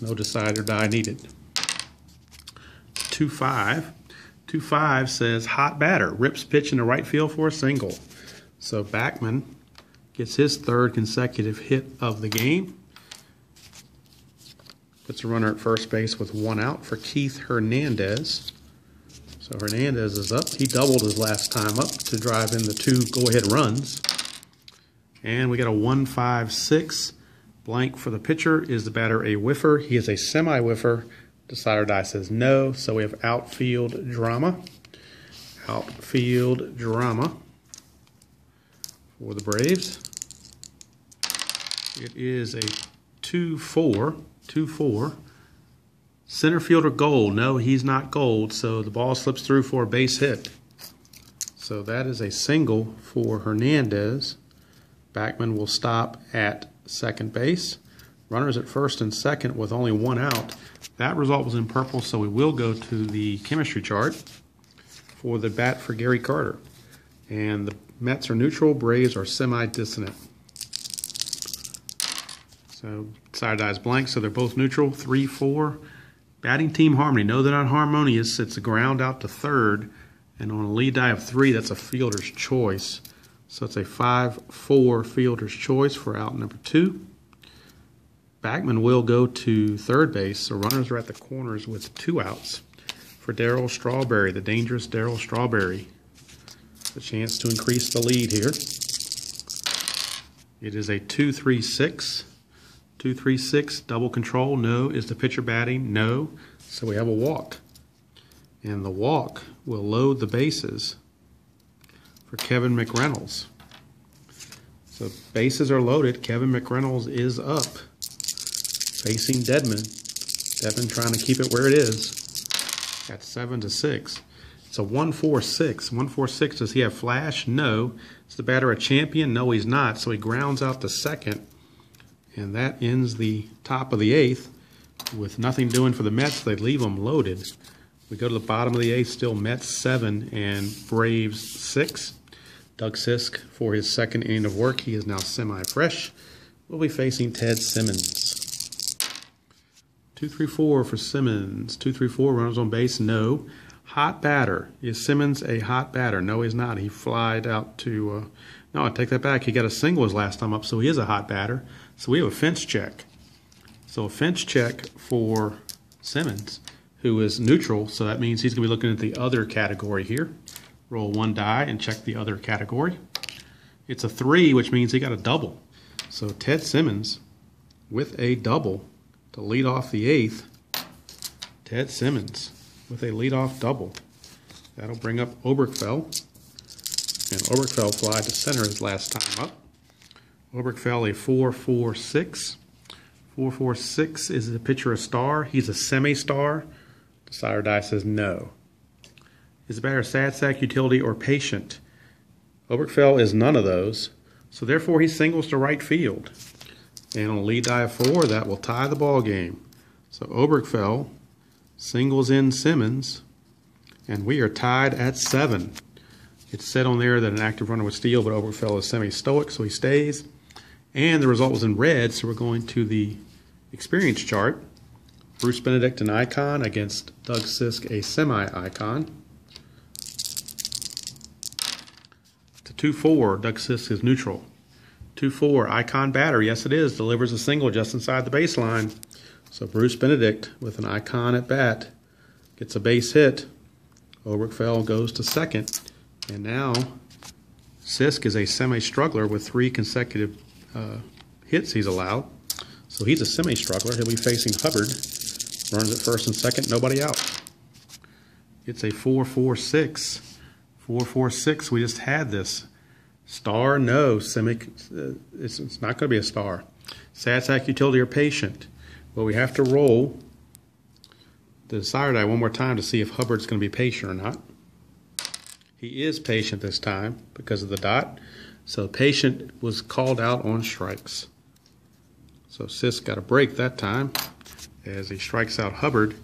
No decide or die needed. 2-5. 2-5 says hot batter. Rips pitch in the right field for a single. So Backman gets his 3rd consecutive hit of the game. Puts a runner at first base with 1 out for Keith Hernandez. So Hernandez is up. He doubled his last time up to drive in the 2 go-ahead runs. And we got a 1-5-6. Blank for the pitcher. Is the batter a whiffer? He is a semi-whiffer. Decider die says no. So we have outfield drama. Outfield drama for the Braves. It is a 2-4. 2-4. Center fielder Gold. No, he's not Gold, so the ball slips through for a base hit. So that is a single for Hernandez. Backman will stop at second base. Runners at first and second with only 1 out. That result was in purple, so we will go to the chemistry chart for the bat for Gary Carter. And the Mets are neutral, Braves are semi-dissonant. So side die is blank, so they're both neutral. 3-4. Batting team harmony. No, they're not harmonious. It's a ground out to third. And on a lead die of 3, that's a fielder's choice. So it's a 5-4 fielder's choice for out number 2. Backman will go to third base. So runners are at the corners with 2 outs for Darryl Strawberry, the dangerous Darryl Strawberry. A chance to increase the lead here. It is a 2-3-6. 2-3-6, double control, no. Is the pitcher batting? No. So we have a walk. And the walk will load the bases for Kevin McReynolds. So bases are loaded. Kevin McReynolds is up, facing Dedman. Dedman trying to keep it where it is at 7-6. It's a 1-4-6. 1-4-6, does he have flash? No. Is the batter a champion? No, he's not. So he grounds out to second. And that ends the top of the 8th. With nothing doing for the Mets, they leave them loaded. We go to the bottom of the 8th, still Mets 7 and Braves 6. Doug Sisk, for his second inning of work, he is now semi-fresh. We'll be facing Ted Simmons. 2-3-4 for Simmons. 2-3-4, runners on base, no. Hot batter. Is Simmons a hot batter? No, he's not. He flied out to... no, I take that back. He got a single his last time up, so he is a hot batter. So we have a fence check. So a fence check for Simmons, who is neutral, so that means he's going to be looking at the other category here. Roll 1 die and check the other category. It's a 3, which means he got a double. So Ted Simmons with a double to lead off the 8th. Ted Simmons with a leadoff double. That'll bring up Oberkfell. And Oberkfell fly to center his last time up. Oberkfell a 4-4-6. 4-4-6, is the pitcher a star? He's a semi-star. Decider die says no. Is the batter a sad sack, utility, or patient? Oberkfell is none of those. So therefore he singles to right field. And on a lead die of 4, that will tie the ball game. So Oberkfell singles in Simmons. And we are tied at 7. It's said on there that an active runner would steal, but Oberkfell is semi-stoic, so he stays. And the result was in red, so we're going to the experience chart. Bruce Benedict, an icon, against Doug Sisk, a semi-icon. It's a 2-4. Doug Sisk is neutral. 2-4. Icon batter. Yes, it is. Delivers a single just inside the baseline. So Bruce Benedict, with an icon at bat, gets a base hit. Oberkfell goes to second. And now Sisk is a semi-struggler with 3 consecutive hits he's allowed. So he's a semi-struggler. He'll be facing Hubbard. Runs at first and second, nobody out. It's a 4-4-6. 4-4-6, we just had this. Star, no. It's not going to be a star. Sad sack, utility, or patient. Well, we have to roll the decider die one more time to see if Hubbard's going to be patient or not. He is patient this time because of the dot. So patient was called out on strikes. So Sisk got a break that time as he strikes out Hubbard.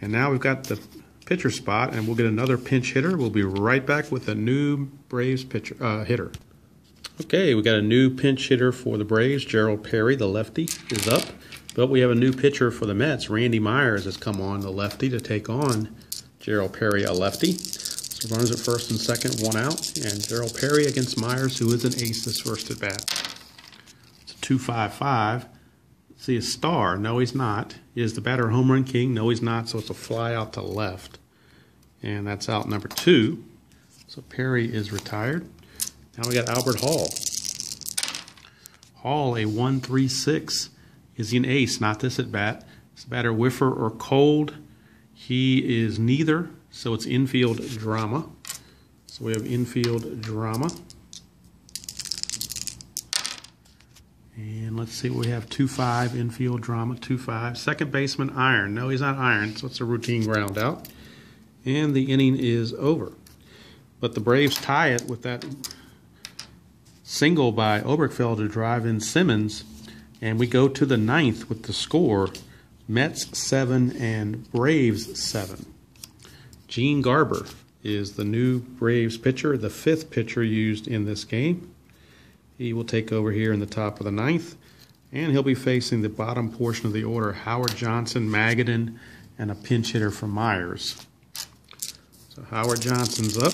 And now we've got the pitcher spot, and we'll get another pinch hitter. We'll be right back with a new Braves pitcher hitter. Okay, we got a new pinch hitter for the Braves. Gerald Perry, the lefty, is up. But we have a new pitcher for the Mets. Randy Myers has come on, the lefty, to take on Gerald Perry, a lefty. Runners at first and second, 1 out. And Gerald Perry against Myers, who is an ace this first at bat. It's a 2-5-5. See, a star. No, he's not. Is the batter a home run king? No, he's not. So it's a fly out to left. and that's out number 2. So Perry is retired. Now we got Albert Hall. Hall, a 1-3-6. Is he an ace? Not this at bat. Is the batter whiffer or cold? He is neither, so it's infield drama. So we have infield drama. And let's see what we have. 2-5 infield drama, 2-5. Second baseman iron. No, he's not iron, so it's a routine ground out. And the inning is over. But the Braves tie it with that single by Oberkfell to drive in Simmons. And we go to the 9th with the score. Mets 7 and Braves 7. Gene Garber is the new Braves pitcher, the 5th pitcher used in this game. He will take over here in the top of the 9th, and he'll be facing the bottom portion of the order, Howard Johnson, Magadan, and a pinch hitter from Myers. So Howard Johnson's up,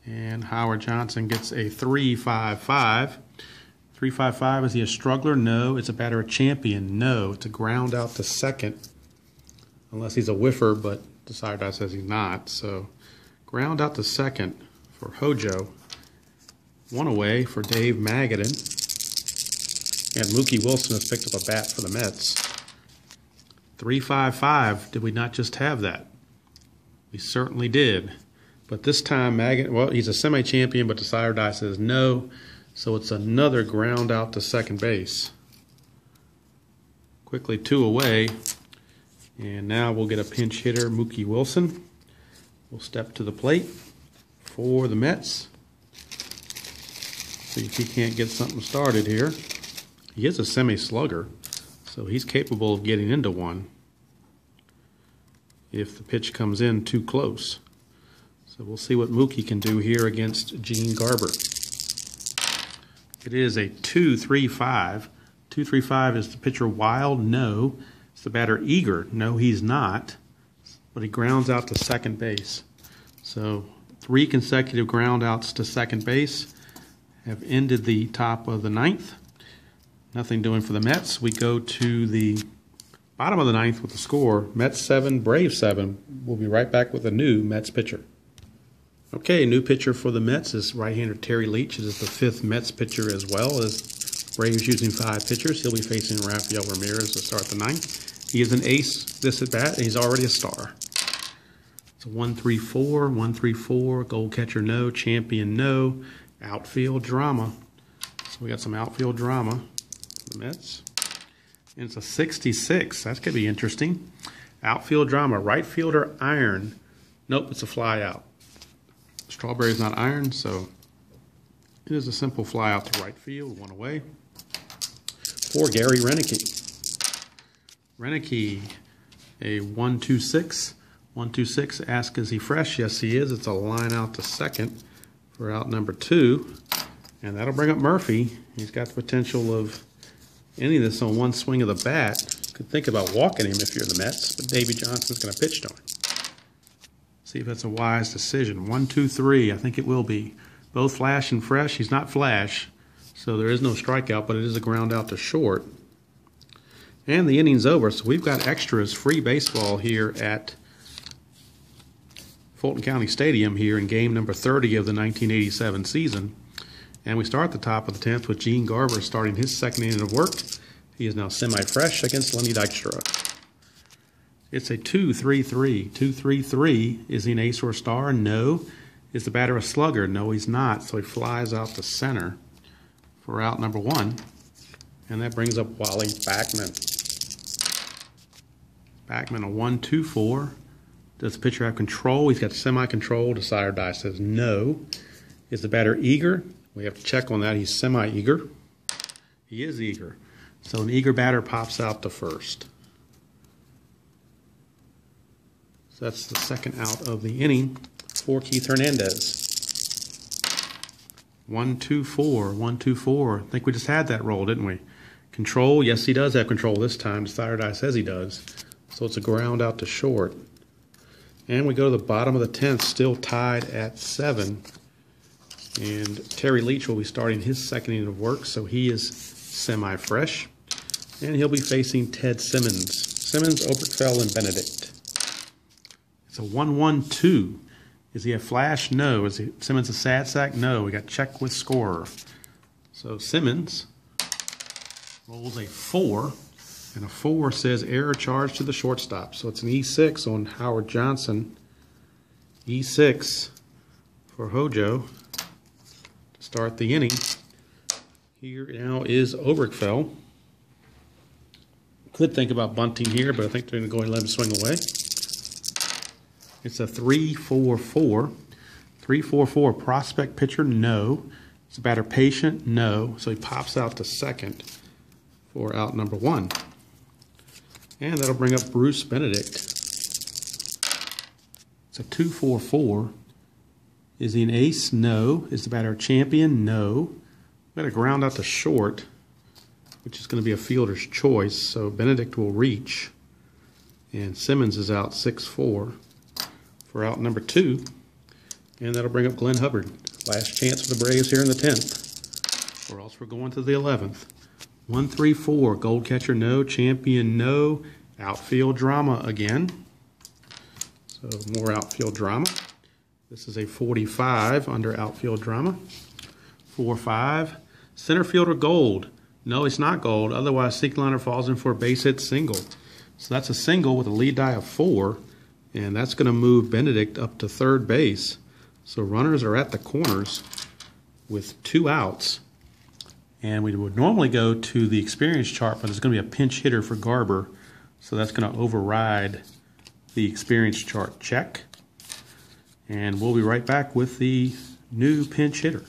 and Howard Johnson gets a 3-5-5. 3-5-5, is he a struggler? No. It's a batter, a champion? No. It's a ground out to second, unless he's a whiffer, but the side die says he's not. So ground out to second for Hojo. 1 away for Dave Magadan. And Mookie Wilson has picked up a bat for the Mets. 3-5-5. Did we not just have that? We certainly did. But this time, Magadan, well, he's a semi-champion, but the side die says no. So it's another ground out to second base. Quickly 2 away. And now we'll get a pinch hitter, Mookie Wilson. Will step to the plate for the Mets. See if he can't get something started here. He is a semi-slugger, so he's capable of getting into one if the pitch comes in too close. So we'll see what Mookie can do here against Gene Garber. It is a 2-3-5. 2-3-5, is the pitcher wild? No. Is the batter eager? No, he's not. But he grounds out to second base. So 3 consecutive ground outs to second base have ended the top of the 9th. Nothing doing for the Mets. We go to the bottom of the 9th with the score. Mets 7, Braves 7. We'll be right back with a new Mets pitcher. Okay, new pitcher for the Mets is right-hander Terry Leach. It is the 5th Mets pitcher as well as Braves using 5 pitchers. He'll be facing Rafael Ramirez to start the 9th. He is an ace this at bat, and he's already a star. It's a 1-3-4, 1-3-4, goal catcher no, champion no, outfield drama. So we got some outfield drama for the Mets. And it's a 66. That's going to be interesting. Outfield drama, right fielder iron. Nope, it's a fly out. Strawberry's not iron, so it is a simple fly out to right field, 1 away. For Gary Renicky. Renicky, a 1-2-6. 1-2-6, ask is he fresh? Yes, he is. It's a line out to second for out number 2. And that'll bring up Murphy. He's got the potential of ending this on one swing of the bat. Could think about walking him if you're the Mets, but Davey Johnson's going to pitch to him. See if that's a wise decision. 1-2-3, I think it will be. Both flash and fresh. He's not flash, so there is no strikeout, but it is a ground out to short. And the inning's over, so we've got extras, free baseball here at Fulton County Stadium here in game number 30 of the 1987 season. And we start at the top of the 10th with Gene Garber starting his second inning of work. He is now semi-fresh against Lenny Dykstra. It's a 2-3-3. 2-3-3. Is he an ace or a star? No. Is the batter a slugger? No, he's not. So he flies out to center for out number 1. And that brings up Wally Backman. Backman, a 1-2-4. Does the pitcher have control? He's got semi-control. The side die says no. Is the batter eager? We have to check on that. He's semi-eager. He is eager. So an eager batter pops out to first. So that's the second out of the inning for Keith Hernandez. 1-2-4, 1-2-4. I think we just had that roll, didn't we? Control, yes, he does have control this time. The side die says he does. So it's a ground out to short. And we go to the bottom of the 10th, still tied at 7. And Terry Leach will be starting his second inning of work, so he is semi-fresh. And he'll be facing Ted Simmons. Simmons, Oberkfell, and Benedict. It's a 1-1-2. Is he a flash? No. Is Simmons a sad sack? No. We got check with scorer. So Simmons rolls a 4, and a 4 says error charge to the shortstop. So it's an E6 on Howard Johnson. E6 for Hojo to start the inning. Here now is Oberkfell. Could think about bunting here, but I think they're going to go ahead and let him swing away. It's a 3-4-4. 3-4-4. Prospect pitcher, no. Is the batter patient? No. So he pops out to second for out number 1. And that'll bring up Bruce Benedict. It's a 2-4-4. Is he an ace? No. Is the batter a champion? No. Got to ground out to short, which is going to be a fielder's choice. So Benedict will reach. And Simmons is out 6-4 for out number 2. And that'll bring up Glenn Hubbard. Last chance for the Braves here in the 10th. Or else we're going to the 11th. 1-3-4. Gold catcher, no. Champion, no. Outfield drama again. So more outfield drama. This is a 45 under outfield drama. 4-5. Center fielder, gold. No, it's not gold. Otherwise, Seekliner falls in for a base hit single. So that's a single with a lead die of 4. And that's going to move Benedict up to third base. So runners are at the corners with 2 outs. And we would normally go to the experience chart, but there's going to be a pinch hitter for Garber. So that's going to override the experience chart check. And we'll be right back with the new pinch hitter.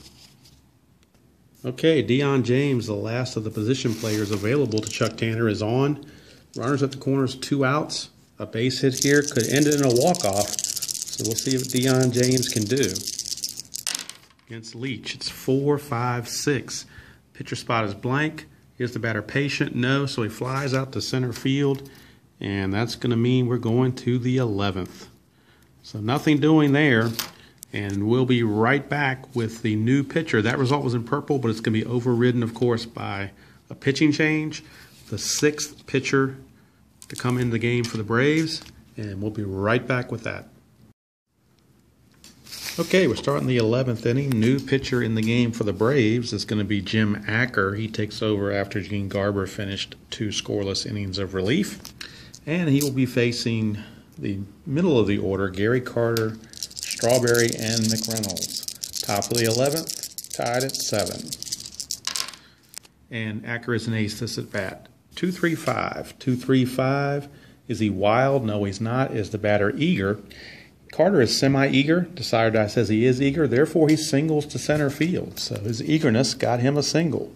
Okay, Deion James, the last of the position players available to Chuck Tanner, is on. Runners at the corners, 2 outs. A base hit here could end it in a walk-off. So we'll see what Deion James can do. Against Leach, it's 4-5-6. Pitcher spot is blank. Here's the batter patient, no. So he flies out to center field. And that's going to mean we're going to the 11th. So nothing doing there. And we'll be right back with the new pitcher. That result was in purple, but it's going to be overridden, of course, by a pitching change. The 6th pitcher to come into the game for the Braves. And we'll be right back with that. Okay, we're starting the 11th inning. New pitcher in the game for the Braves is going to be Jim Acker. He takes over after Gene Garber finished 2 scoreless innings of relief. And he will be facing the middle of the order, Gary Carter, Strawberry, and McReynolds. Top of the 11th, tied at 7. And Acker is an ace this at bat. 2-3-5. 2-3-5. Is he wild? No, he's not. Is the batter eager? Carter is semi-eager. Decider Die says he is eager. Therefore, he singles to center field. So his eagerness got him a single.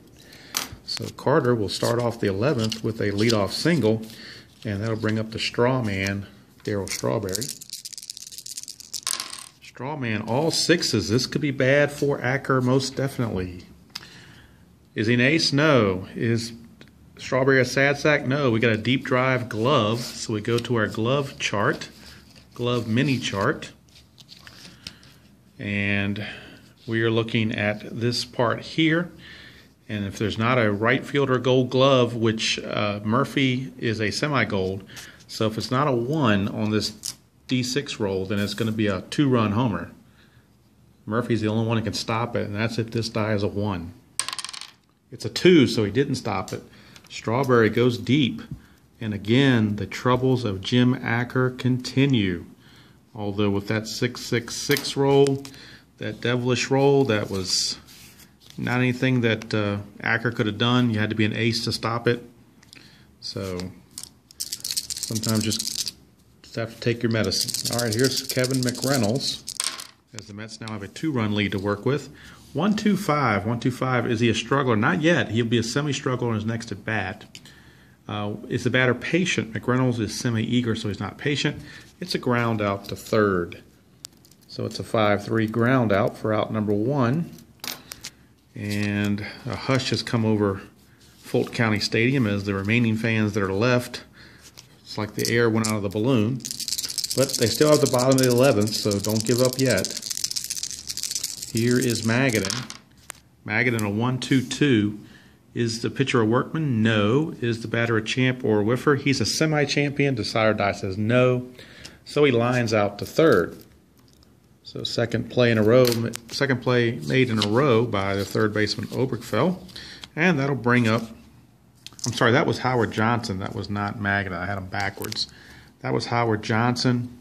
So Carter will start off the 11th with a leadoff single. And that'll bring up the straw man, Darryl Strawberry. Straw man, all 6s. This could be bad for Acker, most definitely. Is he an ace? No. Is Strawberry a sad sack? No. We got a deep drive glove. So we go to our glove chart, glove mini chart. And we are looking at this part here. And if there's not a right fielder gold glove, which Murphy is a semi-gold, so if it's not a 1 on this D6 roll, then it's going to be a 2-run homer. Murphy's the only one that can stop it, and that's if this die is a 1. It's a 2, so he didn't stop it. Strawberry goes deep, and again, the troubles of Jim Acker continue. Although with that 6-6-6 roll, that devilish roll, that was not anything that Acker could have done. You had to be an ace to stop it. So sometimes just have to take your medicine. All right, here's Kevin McReynolds, as the Mets now have a 2-run lead to work with. 1-2-5. 1-2-5. Is he a struggler? Not yet. He'll be a semi-struggler in his next at bat. Is the batter patient? McReynolds is semi-eager, so he's not patient. It's a ground out to third. So it's a 5-3 ground out for out number 1. And a hush has come over Fulton County Stadium as the remaining fans that are left, it's like the air went out of the balloon. But they still have the bottom of the 11th, so don't give up yet. Here is Magadan. Magadan, a 1-2-2. Is the pitcher a workman? No. Is the batter a champ or a whiffer? He's a semi-champion. Decider Die says no. So he lines out to third. So second play made in a row by the third baseman Oberkfell. And that'll bring up, I'm sorry, that was Howard Johnson. That was not Magadan. I had him backwards. That was Howard Johnson.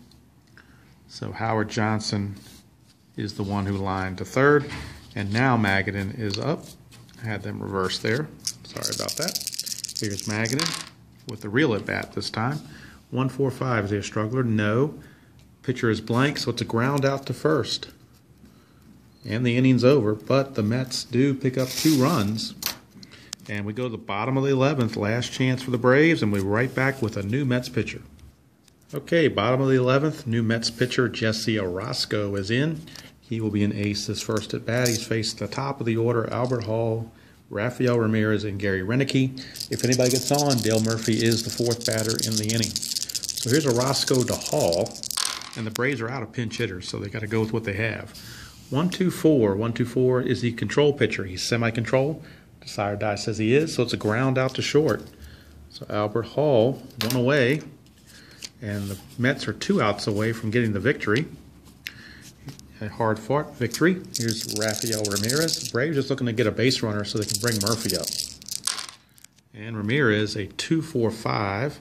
So Howard Johnson is the one who lined to third. And now Magadan is up. I had them reversed there. Sorry about that. Here's Magadan with the real at bat this time. 1-4-5. Is he a struggler? No. Pitcher is blank, so it's a ground out to first. And the inning's over, but the Mets do pick up 2 runs. And we go to the bottom of the 11th, last chance for the Braves, and we're right back with a new Mets pitcher. Okay, bottom of the 11th, new Mets pitcher Jesse Orosco is in. He will be an ace this first at bat. He's faced the top of the order, Albert Hall, Rafael Ramirez, and Gary Renicky. If anybody gets on, Dale Murphy is the 4th batter in the inning. So here's Orosco to Hall. And the Braves are out of pinch hitters, so they got to go with what they have. 1-2-4. 1-2-4 is the control pitcher. He's semi-control. Sire Die says he is, so it's a ground out to short. So Albert Hall, 1 away, and the Mets are 2 outs away from getting the victory. A hard-fought victory. Here's Rafael Ramirez. The Braves just looking to get a base runner so they can bring Murphy up. And Ramirez, a 2-4-5.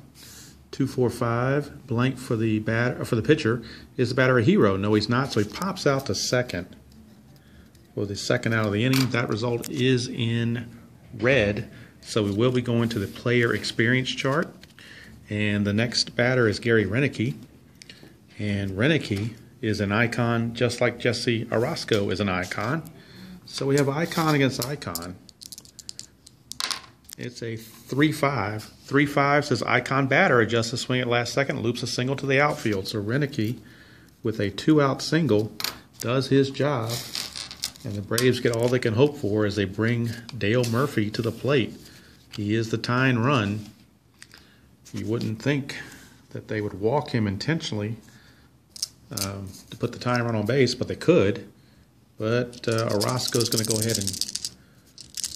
2-4-5, blank for the pitcher. Is the batter a hero? No, he's not, so he pops out to second for the second out of the inning. That result is in red, so we will be going to the player experience chart. And the next batter is Gary Renicky. And Renicky is an icon just like Jesse Orosco is an icon. So we have icon against icon. It's a 3-5. 3-5 says icon batter adjusts the swing at last second, loops a single to the outfield. So Renicky, with a 2-out single, does his job. And the Braves get all they can hope for as they bring Dale Murphy to the plate. He is the tying run. You wouldn't think that they would walk him intentionally to put the tying run on base, but they could. But Orosco is going to go ahead and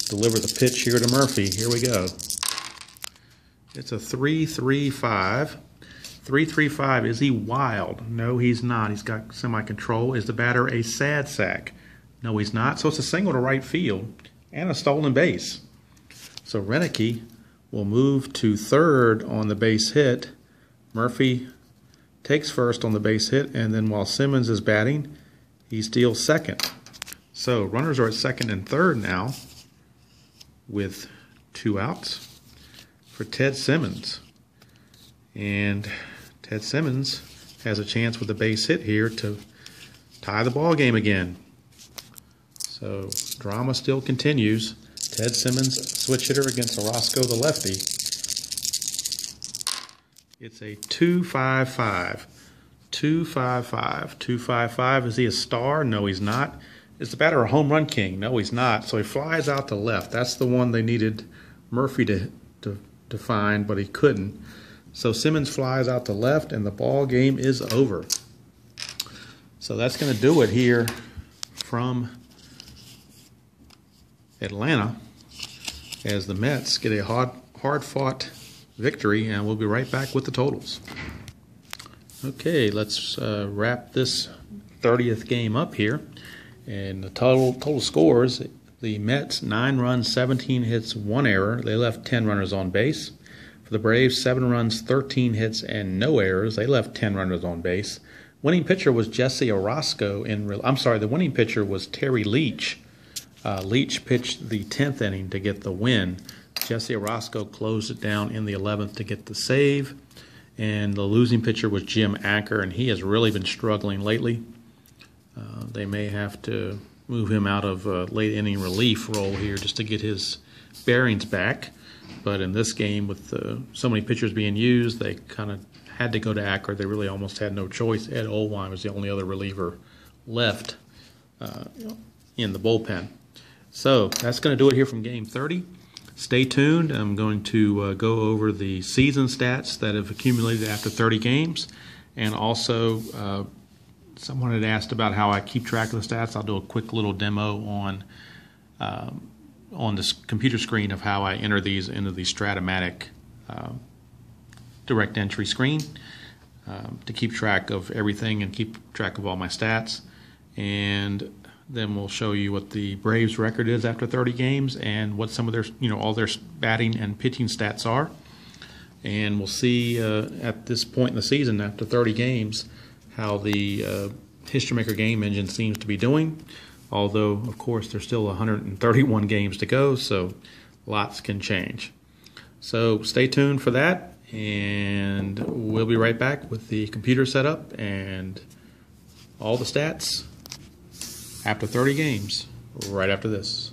deliver the pitch here to Murphy. Here we go. It's a 3-3-5. 3-3-5. Is he wild? No, he's not. He's got semi-control. Is the batter a sad sack? No, he's not. So it's a single to right field and a stolen base. So Renicky will move to third on the base hit. Murphy takes first on the base hit, and then while Simmons is batting, he steals second. So runners are at second and third now with 2 outs for Ted Simmons. And Ted Simmons has a chance with a base hit here to tie the ball game again. So drama still continues. Ted Simmons, switch hitter against Orosco, the lefty. It's a 2-5-5. 2-5-5. 2-5-5. Is he a star? No, he's not. Is the batter a home run king? No, he's not. So he flies out to left. That's the one they needed Murphy to find, but he couldn't. So Simmons flies out to left, and the ball game is over. So that's going to do it here from Atlanta as the Mets get a hard-fought victory, and we'll be right back with the totals. Okay, let's wrap this 30th game up here. And the total scores, the Mets, 9 runs, 17 hits, 1 error. They left 10 runners on base. For the Braves, 7 runs, 13 hits, and no errors. They left 10 runners on base. Winning pitcher was Jesse Orosco. The winning pitcher was Terry Leach. Leach pitched the 10th inning to get the win. Jesse Orosco closed it down in the 11th to get the save. And the losing pitcher was Jim Acker, and he has really been struggling lately. They may have to move him out of late inning relief role here just to get his bearings back. But in this game, with so many pitchers being used, they kind of had to go to Acker. They really almost had no choice. Ed Olwine was the only other reliever left in the bullpen. So that's going to do it here from Game 30. Stay tuned. I'm going to go over the season stats that have accumulated after 30 games. And also, someone had asked about how I keep track of the stats. I'll do a quick little demo on this computer screen of how I enter these into the Stratomatic direct entry screen. to keep track of everything and keep track of all my stats. And then we'll show you what the Braves record is after 30 games and what some of their, all their batting and pitching stats are. And we'll see at this point in the season, after 30 games, how the History Maker game engine seems to be doing. Although, of course, there's still 131 games to go, so lots can change. So stay tuned for that, and we'll be right back with the computer setup and all the stats after 30 games, right after this.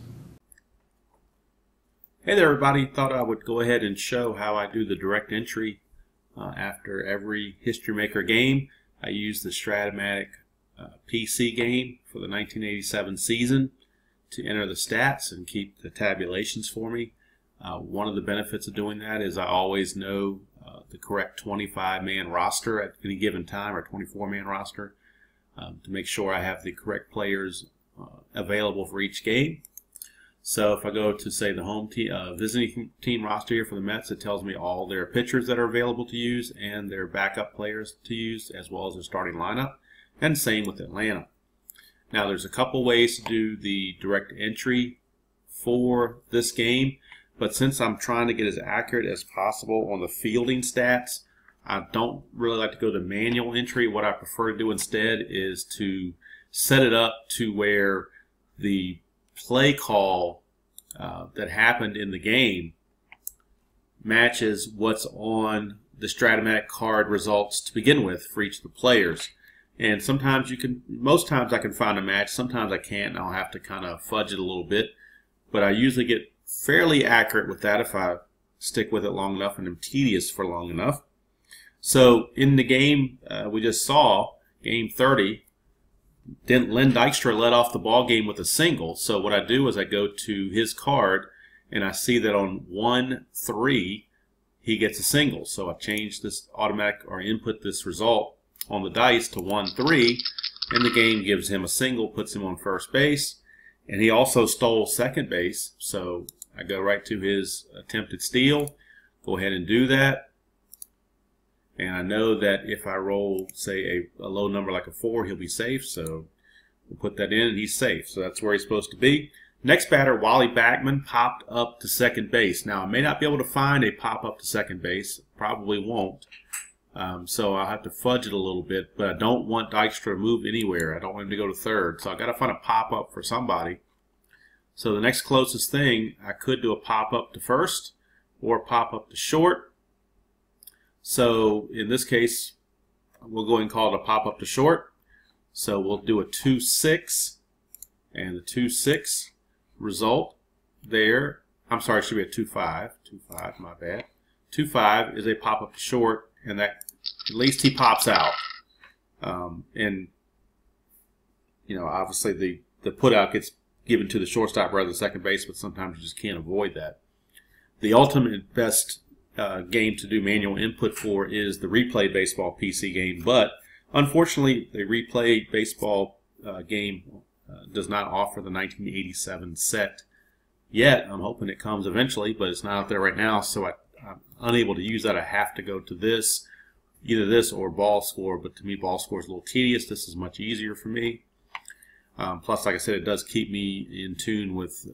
Hey there, everybody. Thought I would go ahead and show how I do the direct entry after every History Maker game. I use the Stratomatic PC game for the 1987 season to enter the stats and keep the tabulations for me. One of the benefits of doing that is I always know the correct 25-man roster at any given time, or 24-man roster, to make sure I have the correct players available for each game. So if I go to, say, the home team, visiting team roster here for the Mets, it tells me all their pitchers that are available to use and their backup players to use, as well as their starting lineup. And same with Atlanta. Now, there's a couple ways to do the direct entry for this game, but since I'm trying to get as accurate as possible on the fielding stats, I don't really like to go to manual entry. What I prefer to do instead is to set it up to where the play call that happened in the game matches what's on the Stratomatic card results to begin with for each of the players. And sometimes most times I can find a match, sometimes I can't, and I'll have to kind of fudge it a little bit. But I usually get fairly accurate with that if I stick with it long enough and am tedious for long enough. So in the game we just saw, game 30, Len Dykstra led off the ball game with a single. So what I do is I go to his card and I see that on 1-3 he gets a single. So I change this input this result on the dice to 1-3, and the game gives him a single, puts him on first base, and he also stole second base. So I go right to his attempted steal, go ahead and do that. And I know that if I roll, say, a low number like a 4, he'll be safe. So we'll put that in, and he's safe. So that's where he's supposed to be. Next batter, Wally Backman, popped up to second base. Now, I may not be able to find a pop up to second base. Probably won't. So I'll have to fudge it a little bit. But I don't want Dykstra to move anywhere. I don't want him to go to third. So I've got to find a pop up for somebody. So the next closest thing, I could do a pop up to first or pop up to short. So in this case, we'll go ahead and call it a pop-up to short. So we'll do a 2-6, and the 2-6 result there, I'm sorry, it should be a 2-5. 2-5, my bad. 2-5 is a pop-up to short, and that at least he pops out. And obviously the put-out gets given to the shortstop rather than second base, but sometimes you just can't avoid that. The ultimate best game to do manual input for is the Replay Baseball PC game, but unfortunately the Replay Baseball game does not offer the 1987 set yet. I'm hoping it comes eventually, but it's not out there right now, so I'm unable to use that. I have to go to this, either this or Ball Score, but to me Ball Score is a little tedious. This is much easier for me. Plus, like I said, it does keep me in tune with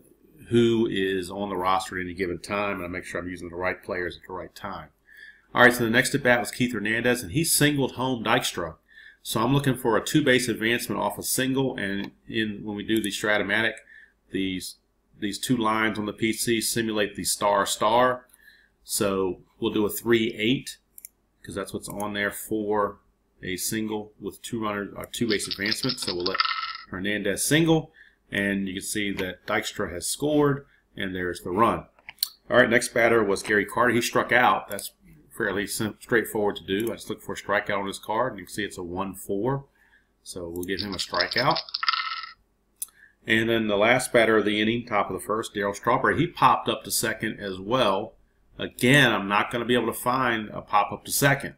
who is on the roster at any given time, and I make sure I'm using the right players at the right time. All right, so the next at bat was Keith Hernandez, and he singled home Dykstra. So I'm looking for a two-base advancement off a single, and when we do the Stratomatic, these two lines on the PC simulate the star-star. So we'll do a 3-8 because that's what's on there for a single with two-base advancement. So we'll let Hernandez single. And you can see that Dykstra has scored, and there's the run. All right, next batter was Gary Carter. He struck out. That's fairly straightforward to do. I just look for a strikeout on his card, and you can see it's a 1-4. So we'll give him a strikeout. And then the last batter of the inning, top of the first, Darryl Strawberry, he popped up to second as well. Again, I'm not going to be able to find a pop-up to second.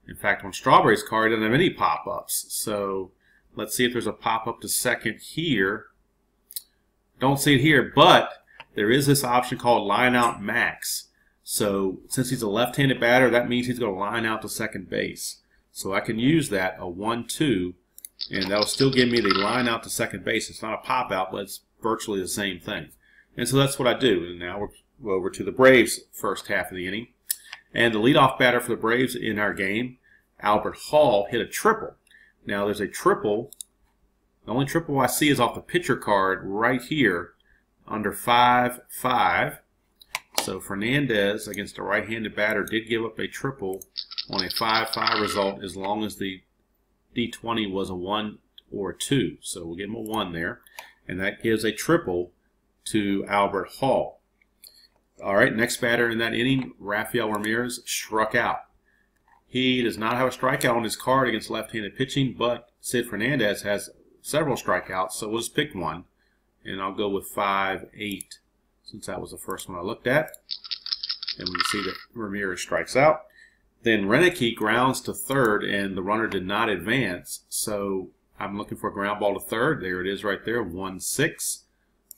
In fact, on Strawberry's card, he doesn't have any pop-ups. So let's see if there's a pop-up to second here. Don't see it here, but there is this option called line out max. So since he's a left-handed batter, that means he's going to line out to second base. So I can use that, a 1-2, and that'll still give me the line out to second base. It's not a pop out, but it's virtually the same thing. And so that's what I do. And now we're over to the Braves' first half of the inning. And the leadoff batter for the Braves in our game, Albert Hall, hit a triple. Now there's a triple. The only triple I see is off the pitcher card right here under 5-5. So Fernandez against a right-handed batter did give up a triple on a 5-5 result as long as the D20 was a 1 or a 2. So we'll give him a 1 there. And that gives a triple to Albert Hall. All right, next batter in that inning, Rafael Ramirez struck out. He does not have a strikeout on his card against left-handed pitching, but Sid Fernandez has several strikeouts, so we'll just pick one. And I'll go with 5-8 since that was the first one I looked at. And we see that Ramirez strikes out. Then Renicky grounds to third, and the runner did not advance. So I'm looking for a ground ball to third. There it is right there, 1-6.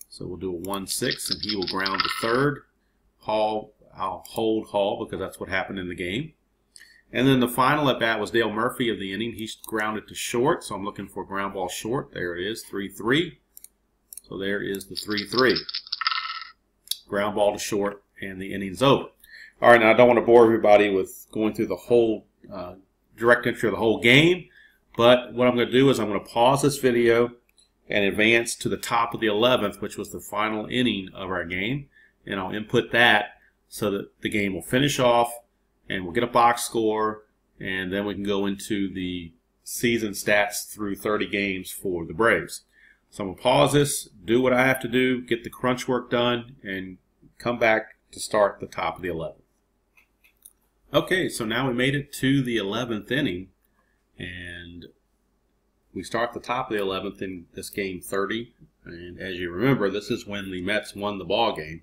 So we'll do a 1-6, and he will ground to third. Hall, I'll hold Hall because that's what happened in the game. And then the final at bat was Dale Murphy of the inning. He grounded to short, so I'm looking for a ground ball short. There it is, 3-3. So there is the 3-3. Ground ball to short, and the inning's over. All right, now I don't want to bore everybody with going through the whole direct entry of the whole game, but what I'm going to do is I'm going to pause this video and advance to the top of the 11th, which was the final inning of our game, and I'll input that so that the game will finish off, and we'll get a box score, and then we can go into the season stats through 30 games for the Braves. So I'm going to pause this, do what I have to do, get the crunch work done, and come back to start the top of the 11th. Okay, so now we made it to the 11th inning, and we start the top of the 11th in this game 30. And as you remember, this is when the Mets won the ball game.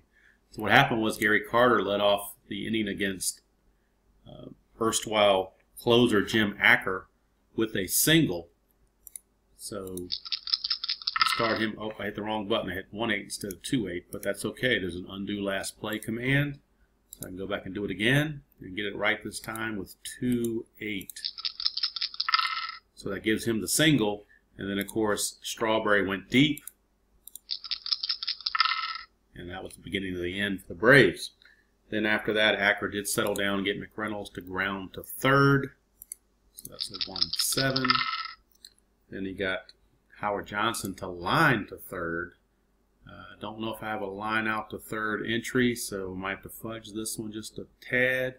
So what happened was Gary Carter led off the inning against erstwhile closer Jim Acker with a single. So start him. Oh, I hit the wrong button. I hit 1-8 instead of 2-8, but that's okay. There's an undo last play command. So I can go back and do it again and get it right this time with 2-8. So that gives him the single. And then, of course, Strawberry went deep. And that was the beginning of the end for the Braves. Then after that, Acker did settle down and get McReynolds to ground to third. So that's a 1-7. Then he got Howard Johnson to line to third. I don't know if I have a line out to third entry, so I might have to fudge this one just a tad.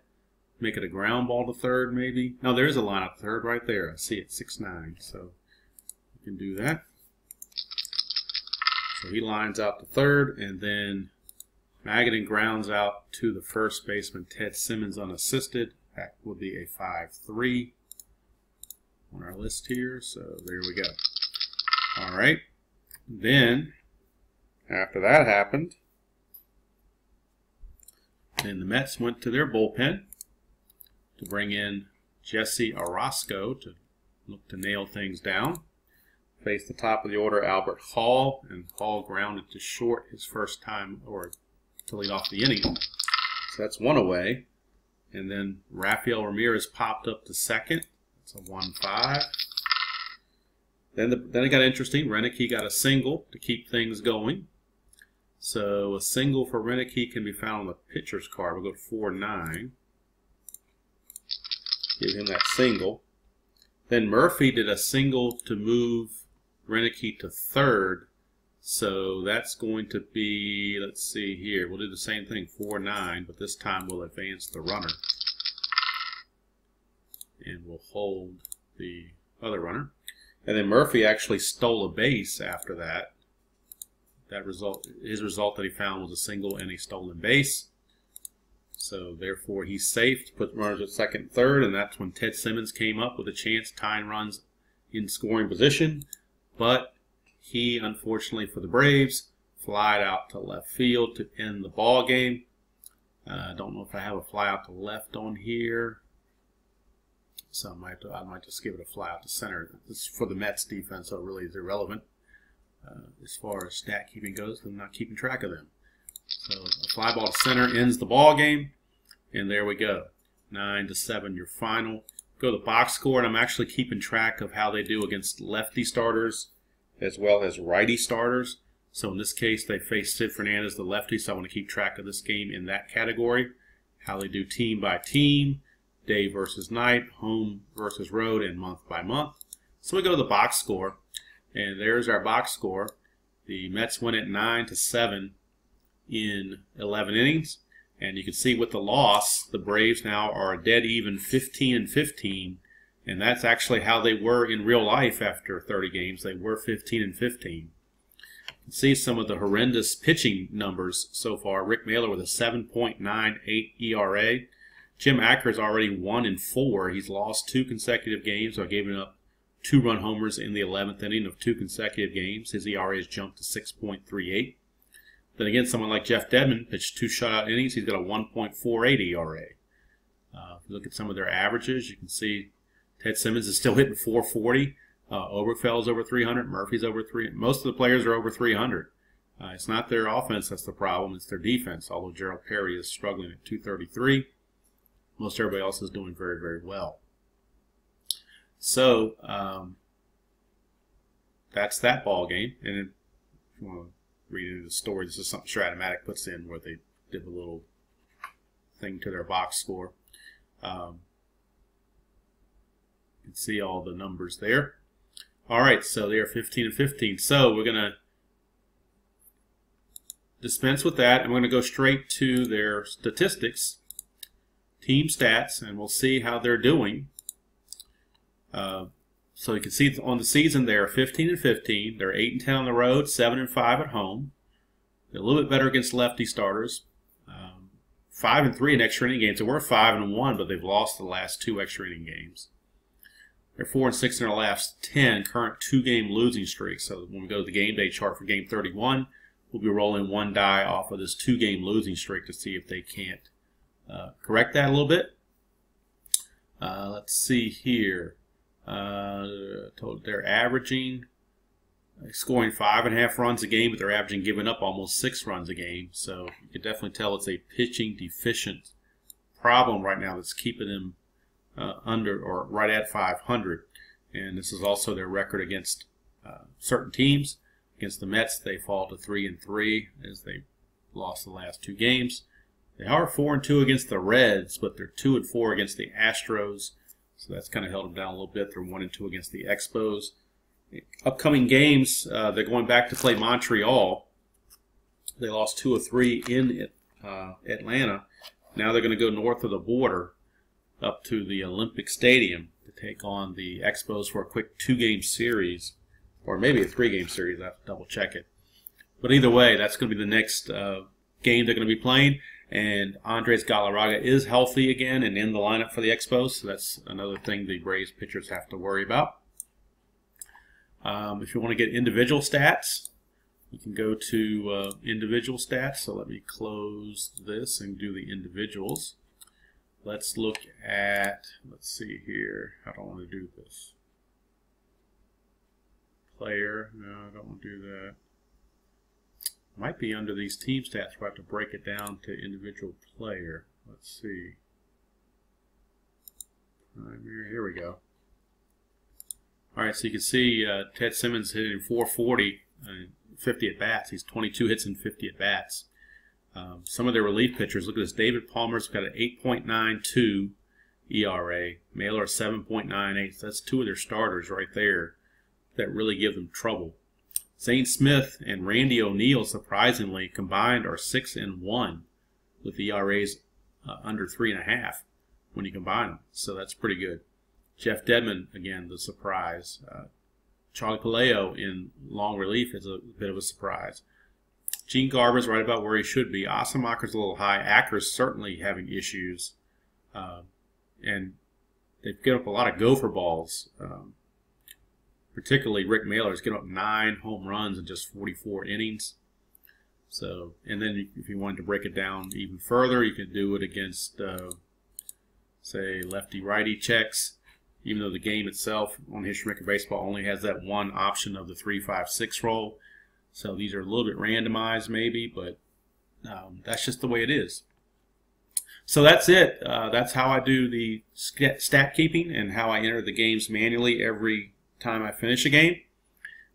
Make it a ground ball to third, maybe. No, there's a line out to third right there. I see it, 6-9, so you can do that. So he lines out to third, and then Magadan grounds out to the first baseman, Ted Simmons, unassisted. That would be a 5-3 on our list here, so there we go. All right, then after that happened, then the Mets went to their bullpen to bring in Jesse Orosco to look to nail things down. Faced the top of the order, Albert Hall, and Hall grounded to short his first time or to lead off the inning. So that's one away. And then Rafael Ramirez popped up to second. It's a 1-5. Then it got interesting. Renicky got a single to keep things going. So a single for Renicky can be found on the pitcher's card. We'll go to 4-9. Give him that single. Then Murphy did a single to move Renicky to third. So that's going to be, let's see here. We'll do the same thing, 4-9, but this time we'll advance the runner. And we'll hold the other runner. And then Murphy actually stole a base after that. His result that he found was a single and a stolen base. So therefore he's safe to put runners at second and third, and that's when Ted Simmons came up with a chance tying runs in scoring position. But he, unfortunately for the Braves, flied out to left field to end the ball game. I don't know if I have a fly out to left on here. So I might just give it a fly out to center. This is for the Mets defense, so it really is irrelevant as far as stat keeping goes. I'm not keeping track of them. So a fly ball to center ends the ball game, and there we go. 9-7, your final. go to the box score, and I'm actually keeping track of how they do against lefty starters as well as righty starters. So in this case, they face Sid Fernandez, the lefty, so I want to keep track of this game in that category. How they do team by team, day versus night, home versus road, and month by month. So we go to the box score, and there's our box score. The Mets win it 9-7 in 11 innings. And you can see with the loss, the Braves now are a dead even 15-15. And that's actually how they were in real life after 30 games. They were 15-15. You can see some of the horrendous pitching numbers so far. Rick Mahler with a 7.98 ERA. Jim Acker's already 1-4. He's lost 2 consecutive games by giving up 2-run homers in the 11th inning of 2 consecutive games. His ERA has jumped to 6.38. Then again, someone like Jeff Dedmon pitched 2 shutout innings. He's got a 1.48 ERA. If you look at some of their averages, you can see Ted Simmons is still hitting 440. Oberkfeld's over 300. Murphy's over 300. Most of the players are over 300. It's not their offense that's the problem. It's their defense, although Gerald Perry is struggling at 233. Most everybody else is doing very, very well. So that's that ball game. And if you want to read into the story, this is something Stratomatic puts in where they did a little thing to their box score. You can see all the numbers there. All right, so they are 15-15. So we're going to dispense with that, and we're going to go straight to their statistics, team stats, and we'll see how they're doing. So you can see on the season they're 15-15. They're 8-10 on the road, 7-5 at home. They're a little bit better against lefty starters. 5-3 in extra inning games. They were 5-1, but they've lost the last 2 extra inning games. They're 4-6 in their last 10 current 2-game losing streaks. So when we go to the game day chart for game 31, we'll be rolling 1 die off of this 2-game losing streak to see if they can't correct that a little bit. Let's see here. They're averaging, scoring 5.5 runs a game, but they're averaging giving up almost 6 runs a game. So you can definitely tell it's a pitching deficient problem right now that's keeping them under or right at 500. And this is also their record against certain teams. Against the Mets, they fall to 3-3 as they lost the last 2 games. They are 4-2 against the Reds, but they're 2-4 against the Astros. So that's kind of held them down a little bit. They're 1-2 against the Expos. Upcoming games, they're going back to play Montreal. They lost 2 of 3 in Atlanta. Now they're going to go north of the border up to the Olympic Stadium to take on the Expos for a quick 2-game series, or maybe a 3-game series. I have to double check it. But either way, that's going to be the next game they're going to be playing. And Andres Galarraga is healthy again and in the lineup for the Expos, so that's another thing the Braves pitchers have to worry about. If you want to get individual stats, you can go to individual stats. So let me close this and do the individuals. Let's look at, let's see here. I don't want to do this. Player, no, I don't want to do that. Might be under these team stats. We'll have to break it down to individual player. Let's see. Here we go. All right, so you can see Ted Simmons hitting 440, 50 at-bats. He's 22 hits and 50 at-bats. Some of their relief pitchers, look at this. David Palmer's got an 8.92 ERA. Mahler 7.98. So that's 2 of their starters right there that really give them trouble. Zane Smith and Randy O'Neal, surprisingly, combined are 6-1 with ERAs under 3.5 when you combine them. So that's pretty good. Jeff Dedmon, again, the surprise. Charlie Palaio in long relief is a bit of a surprise. Gene Garber's right about where he should be. Osemaker's a little high. Acker's certainly having issues. And they've given up a lot of gopher balls. Particularly Rick Mahler's given up 9 home runs in just 44 innings. So, and then if you wanted to break it down even further, you could do it against, say, lefty-righty checks. Even though the game itself on History Maker Baseball only has that one option of the 3-5-6 roll. So these are a little bit randomized maybe, but that's just the way it is. So that's it. That's how I do the stat keeping and how I enter the games manually every time I finish a game.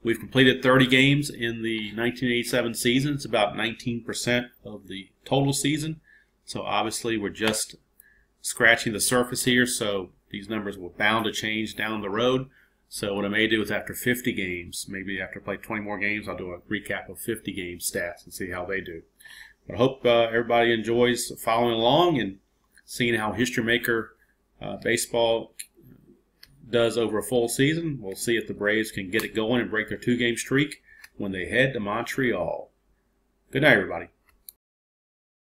We've completed 30 games in the 1987 season. It's about 19% of the total season. So obviously we're just scratching the surface here, so these numbers will bound to change down the road. So what I may do is after 50 games, maybe after I play 20 more games, I'll do a recap of 50 game stats and see how they do. But I hope everybody enjoys following along and seeing how History Maker baseball does over a full season. We'll see if the Braves can get it going and break their 2-game streak when they head to Montreal. Good night, everybody.